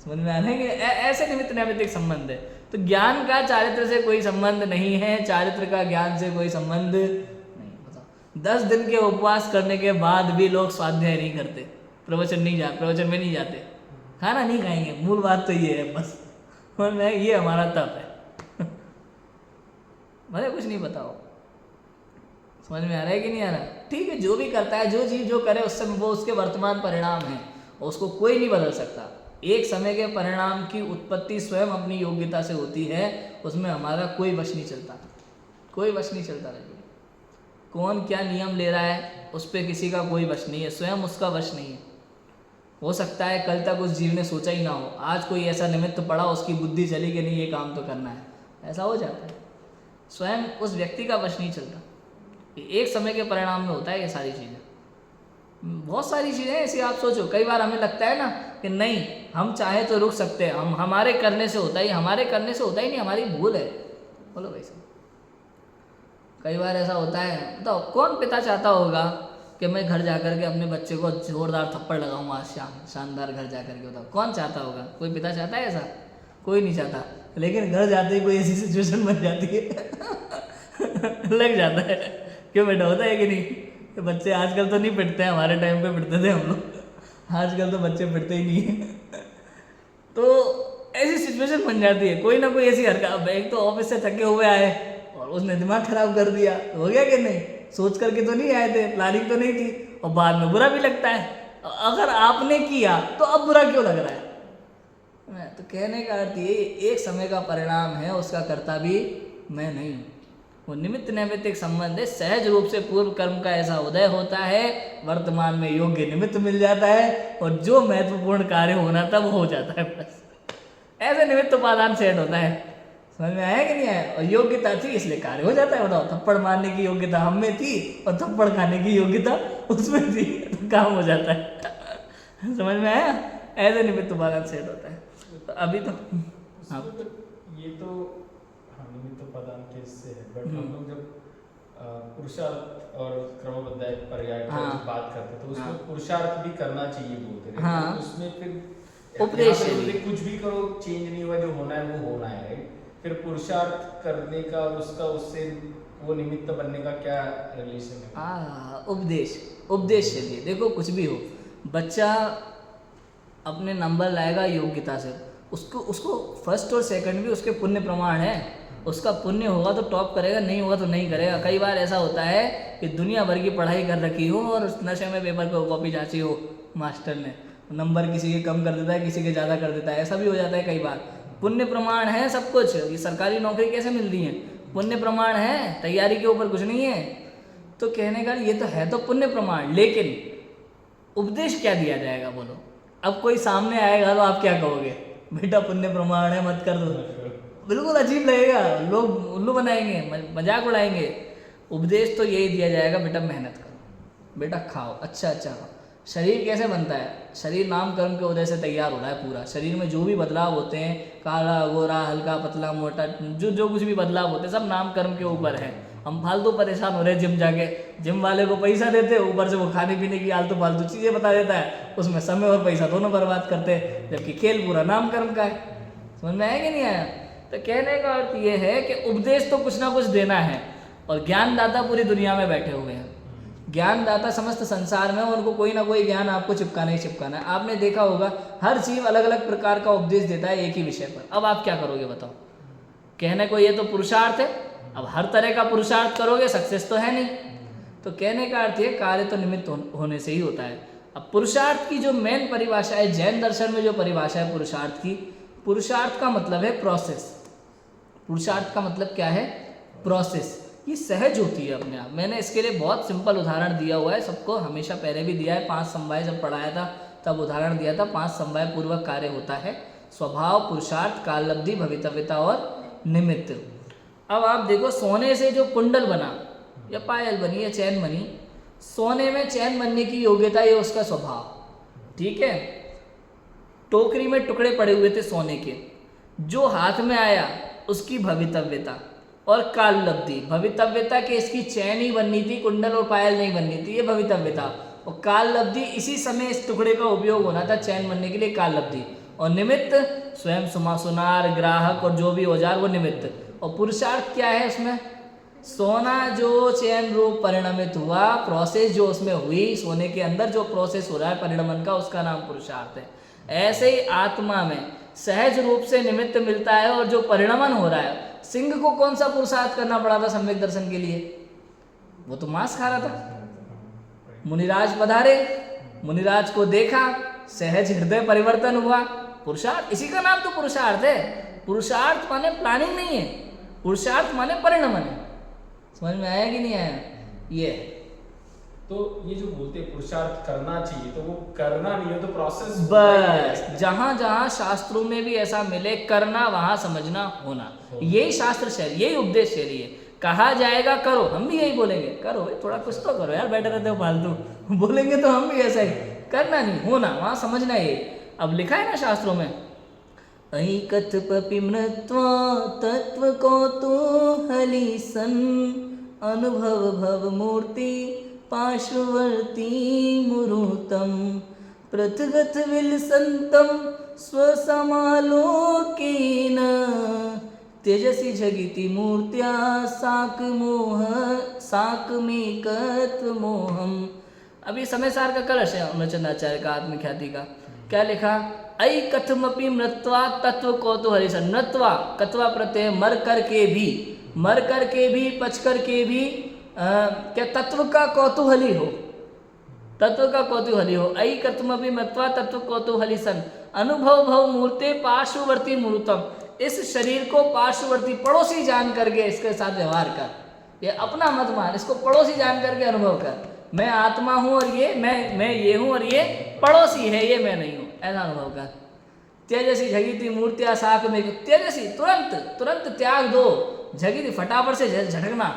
समझ में आ रहा है कि ऐसे निमित्त नैमित्तिक संबंध है। तो ज्ञान का चारित्र से कोई संबंध नहीं है, चारित्र का ज्ञान से कोई संबंध नहीं। बताओ 10 दिन के उपवास करने के बाद भी लोग स्वाध्याय नहीं करते, प्रवचन में नहीं जाते, खाना नहीं खाएंगे, मूल बात तो ये है बस। मैं ये हमारा तप है भले कुछ नहीं बताओ। समझ में आ रहा है कि नहीं आ रहा? ठीक है, जो भी करता है, जो चीज़ जो करे उससे वो उसके वर्तमान परिणाम है, उसको कोई नहीं बदल सकता। एक समय के परिणाम की उत्पत्ति स्वयं अपनी योग्यता से होती है, उसमें हमारा कोई वश नहीं चलता, कोई वश नहीं चलता। रही कौन क्या नियम ले रहा है उस पर किसी का कोई वश नहीं है, स्वयं उसका वश नहीं है। हो सकता है कल तक उस जीव ने सोचा ही ना हो, आज कोई ऐसा निमित्त पड़ा उसकी बुद्धि चली कि नहीं ये काम तो करना है, ऐसा हो जाता है। स्वयं उस व्यक्ति का वश नहीं चलता, एक समय के परिणाम में होता है ये सारी चीज़ें। बहुत सारी चीज़ें ऐसी आप सोचो, कई बार हमें लगता है ना कि नहीं हम चाहे तो रुक सकते हैं, हम हमारे करने से होता ही नहीं, हमारी भूल है। बोलो भाई साहब, कई बार ऐसा होता है, बताओ कौन पिता चाहता होगा कि मैं घर जाकर के अपने बच्चे को जोरदार थप्पड़ लगाऊं आज शानदार घर जाकर के? बताओ कौन चाहता होगा? कोई पिता चाहता है ऐसा? कोई नहीं चाहता। लेकिन घर जाते ही कोई ऐसी सिचुएशन बन जाती है लग जाता है। क्यों बेटा, होता है कि नहीं? कि बच्चे आजकल तो नहीं पिटते हैं, हमारे टाइम पे पिटते थे हम लोग, आजकल तो बच्चे पिटते ही नहीं है। तो ऐसी सिचुएशन बन जाती है, कोई ना कोई ऐसी हरकत। एक तो ऑफिस से थके हुए आए और उसने दिमाग खराब कर दिया, हो गया कि नहीं? सोच करके तो नहीं आए थे, प्लानिंग तो नहीं थी, और बाद में बुरा भी लगता है। अगर आपने किया तो अब बुरा क्यों लग रहा है? तो कहने का अर्थ ये एक समय का परिणाम है, उसका कर्ता भी मैं नहीं हूँ। वो निमित्त नैमित्तिक संबंध है, सहज रूप से पूर्व कर्म का ऐसा उदय होता है, वर्तमान में योग्य निमित्त मिल जाता है, और जो महत्वपूर्ण कार्य होना था वो हो जाता है। बस ऐसे निमित्त उपादान सेट होता है। समझ में आया कि नहीं आया? और योग्यता थी इसलिए कार्य हो जाता है। बताओ, थप्पड़ मारने की योग्यता हम में थी और थप्पड़ खाने की योग्यता उसमें थी, तो काम हो जाता है। समझ में आया? ऐसे निमित्त उपादान सेट होता है। तो अभी तो हाँ, ये तो निमित्त उपादान के इससे है, बट हम लोग जब पुरुषार्थ और क्रमबद्ध पर्याय की बात करते हैं तो उसमें पुरुषार्थ भी करना चाहिए बोलते हैं। हाँ, तो उसमें फिर उपदेश कुछ भी करो चेंज नहीं हुआ, जो होना है वो होना है, राइट? फिर पुरुषार्थ करने का और उसका उससे वो निमित्त बनने का क्या रिलेशन है? उपदेश के लिए देखो, कुछ भी हो, बच्चा अपने नंबर लाएगा योग्यता से, उसको फर्स्ट और सेकंड भी उसके पुण्य प्रमाण है। उसका पुण्य होगा तो टॉप करेगा, नहीं होगा तो नहीं करेगा। कई बार ऐसा होता है कि दुनिया भर की पढ़ाई कर रखी हो और नशे में पेपर को कॉपी जांची हो मास्टर ने, नंबर किसी के कम कर देता है, किसी के ज़्यादा कर देता है, ऐसा भी हो जाता है कई बार। पुण्य प्रमाण है सब कुछ। ये सरकारी नौकरी कैसे मिल रही है? पुण्य प्रमाण है, तैयारी के ऊपर कुछ नहीं है। तो कहने का ये तो है तो पुण्य प्रमाण, लेकिन उपदेश क्या दिया जाएगा? बोलो, अब कोई सामने आएगा तो आप क्या कहोगे? बेटा पुण्य प्रमाण है, मत कर दो। बिल्कुल अजीब लगेगा, लोग उल्लू बनाएंगे, मजाक उड़ाएंगे। उपदेश तो यही दिया जाएगा, बेटा मेहनत करो, बेटा खाओ। अच्छा, शरीर कैसे बनता है? शरीर नाम कर्म के उदय से तैयार हो रहा है पूरा। शरीर में जो भी बदलाव होते हैं, काला गोरा हल्का पतला मोटा, जो कुछ भी बदलाव होते हैं सब नाम कर्म के ऊपर है। हम फालतू परेशान हो रहे हैं जिम जाके, जिम वाले को पैसा देते हैं, ऊपर से वो खाने पीने की आलतू फालतू चीज़ें बता देता है, उसमें समय और पैसा दोनों बर्बाद करते हैं, जबकि खेल पूरा नाम कर्म का है। समझ में आया कि नहीं आया? तो कहने का अर्थ ये है कि उपदेश तो कुछ ना कुछ देना है, और ज्ञानदाता पूरी दुनिया में बैठे हुए हैं। ज्ञानदाता समस्त संसार में, उनको कोई ना कोई ज्ञान आपको चिपकाना ही चिपकाना है। आपने देखा होगा हर जीव अलग अलग प्रकार का उपदेश देता है एक ही विषय पर। अब आप क्या करोगे बताओ? कहने को ये तो पुरुषार्थ है, अब हर तरह का पुरुषार्थ करोगे सक्सेस तो है नहीं। तो कहने का अर्थ है कार्य तो निमित्त होने से ही होता है। अब पुरुषार्थ की जो मेन परिभाषा है, जैन दर्शन में जो परिभाषा है पुरुषार्थ की, पुरुषार्थ का मतलब है प्रोसेस। पुरुषार्थ का मतलब क्या है? प्रोसेस। ये सहज होती है अपने आप। मैंने इसके लिए बहुत सिंपल उदाहरण दिया हुआ है, सबको हमेशा पहले भी दिया है। 5 समवाय जब पढ़ाया था तब उदाहरण दिया था। 5 समवाय पूर्वक कार्य होता है: स्वभाव, पुरुषार्थ, काललब्धि, भवितव्यता और निमित्त। अब आप देखो, सोने से जो कुंडल बना या पायल बनी या चैन बनी, सोने में चैन बनने की योग्यता ये उसका स्वभाव, ठीक है। टोकरी में टुकड़े पड़े हुए थे सोने के, जो हाथ में आया उसकी भवितव्यता और काललब्धि। भवितव्यता के इसकी चैन ही बननी थी, कुंडल और पायल नहीं बननी थी, ये भवितव्यता। और काललब्धि इसी समय इस टुकड़े का उपयोग होना था चैन बनने के लिए, काललब्धि। और निमित्त स्वयं सुनार, ग्राहक और जो भी औजार, वो निमित्त। और पुरुषार्थ क्या है उसमें? सोना जो चैन रूप परिणमित हुआ, प्रोसेस जो उसमें हुई, सोने के अंदर जो प्रोसेस हो रहा है परिणमन का, उसका नाम पुरुषार्थ है। ऐसे ही आत्मा में सहज रूप से निमित्त मिलता है, और जो परिणमन हो रहा है, सिंह को कौन सा पुरुषार्थ करना पड़ा था सम्यक दर्शन के लिए? वो तो मांस खा रहा था। मुनिराज पधारे, मुनिराज को देखा, सहज हृदय परिवर्तन हुआ, पुरुषार्थ। इसी का नाम तो पुरुषार्थ है। पुरुषार्थ माने प्लानिंग नहीं है, पुरुषार्थ माने परिणमन है। समझ में आया कि नहीं आया? ये तो ये जो बोलते हैं पुरुषार्थ करना चाहिए, तो वो करना नहीं है, तो प्रोसेस बस। जहां जहां शास्त्रों में भी ऐसा मिले करना, वहां समझना होना, यही शास्त्र शैली, यही उपदेश शैली है। कहा जाएगा करो, हम भी यही बोलेंगे, करो भाई, थोड़ा कुछ तो करो यार, बैठे रहते हो फालतू, बोलेंगे तो हम भी ऐसा ही। करना नहीं, होना, वहां समझना ये। अब लिखा है ना शास्त्रों में, ऐकथ पपिमृत्वा तत्व कौतूहली सन, अनुभव भव मूर्ति पार्श्ववर्ती मुरूतम, पृथगत विलसंतम स्वसमालोकेन, तेजसी जगिति मूर्त्या साकमेकत्व मोहम। अभी समय सार का कलश है अमरचंद्राचार्य का, आत्मख्याति का। क्या लिखा? ऐ कथमपि मृत्वा तत्व कौतूहली सन। मृत्वा, कत्वा प्रत्यय, मर करके भी, पच करके भी क्या तत्व का कौतूहली हो, तत्व का कौतूहली हो। ऐ कथमपि मृत्वा तत्व कौतूहली सन, अनुभव भव मूर्ते पार्श्ववर्ती मूर्तम। इस शरीर को पार्श्ववर्ती, पड़ोसी जान करके इसके साथ व्यवहार कर। ये अपना मत मान, इसको पड़ोसी जान करके अनुभव कर। मैं आत्मा हूँ और ये मैं ये हूँ और ये पड़ोसी है, ये मैं नहीं हूँ, ऐसा अनुभव कर। तेजसी झगिति मूर्तिया साक में, तेजसी तुरंत त्याग दो, झगिति फटाफट से झटकना,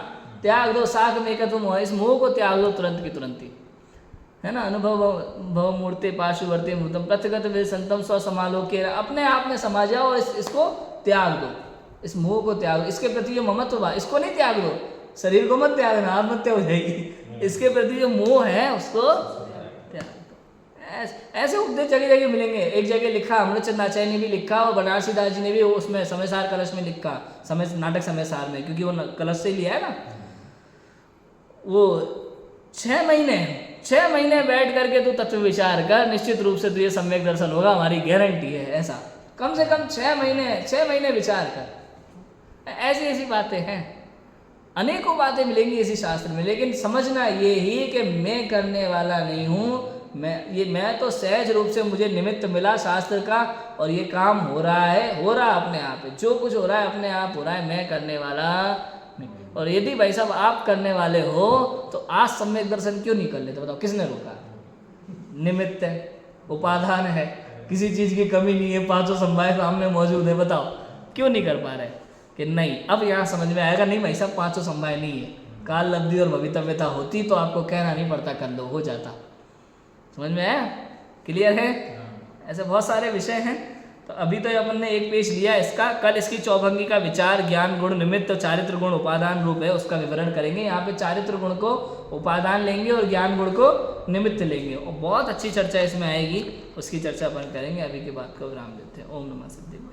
त्याग दो, साक में एकत्व मोह, इस मोह को त्याग दो तुरंत की तुरंत ही, है ना। अनुभव भव मूर्ति पार्श्ववर्ती मूर्तम प्रत्यगत विसंतम स्वसमालोके, अपने आप में समा जाओ और इसको त्याग दो, इस मोह को त्याग दो। इसके प्रति जो ममत्व हुआ, इसको नहीं त्याग दो, शरीर को मत त्यागना, आत्महत्या हो जाएगी। इसके प्रति जो मोह है उसको त्याग दो। ऐसे उपदेश जगह जगह मिलेंगे। एक जगह लिखा, अमृतचंद्राचार्य ने भी लिखा और बनारसी दास जी ने भी उसमें समय सार कलश में लिखा, समय नाटक समय सार में, क्योंकि वो कलश से लिया है ना। वो 6 महीने बैठ करके तू तत्व विचार कर, निश्चित रूप से तुझे सम्यक दर्शन होगा, हमारी गारंटी है। ऐसा कम से कम 6 महीने विचार कर। ऐसी बातें हैं, अनेकों बातें मिलेंगी इसी शास्त्र में। लेकिन समझना ये ही कि मैं करने वाला नहीं हूँ, मैं तो सहज रूप से मुझे निमित्त मिला शास्त्र का, और ये काम हो रहा है अपने आप है। जो कुछ हो रहा है अपने आप हो रहा है, मैं करने वाला नहीं। और यदि भाई साहब आप करने वाले हो तो आज सम्यक दर्शन क्यों नहीं कर लेते? बताओ, किसने रोका? निमित्त है, उपादान है, किसी चीज़ की कमी नहीं है, 5 समवाय सामने मौजूद है। बताओ क्यों नहीं कर पा रहे? कि नहीं, अब यहाँ समझ में आएगा, नहीं भाई साहब 5 समवाय नहीं है, काल लब्धि और भवितव्यता होती तो आपको कहना नहीं पड़ता कर लो, हो जाता। समझ में आया? क्लियर है? ऐसे बहुत सारे विषय हैं। तो अभी तो अपन ने एक पेज लिया इसका, कल इसकी चौभंगी का विचार, ज्ञान गुण निमित्त और चारित्र गुण उपादान रूप है, उसका विवरण करेंगे। यहाँ पे चारित्र गुण को उपादान लेंगे और ज्ञान गुण को निमित्त लेंगे, और बहुत अच्छी चर्चा इसमें आएगी, उसकी चर्चा अपन करेंगे। अभी की बात को विराम देते हैं। ओम नमः सिद्धिभ्याम।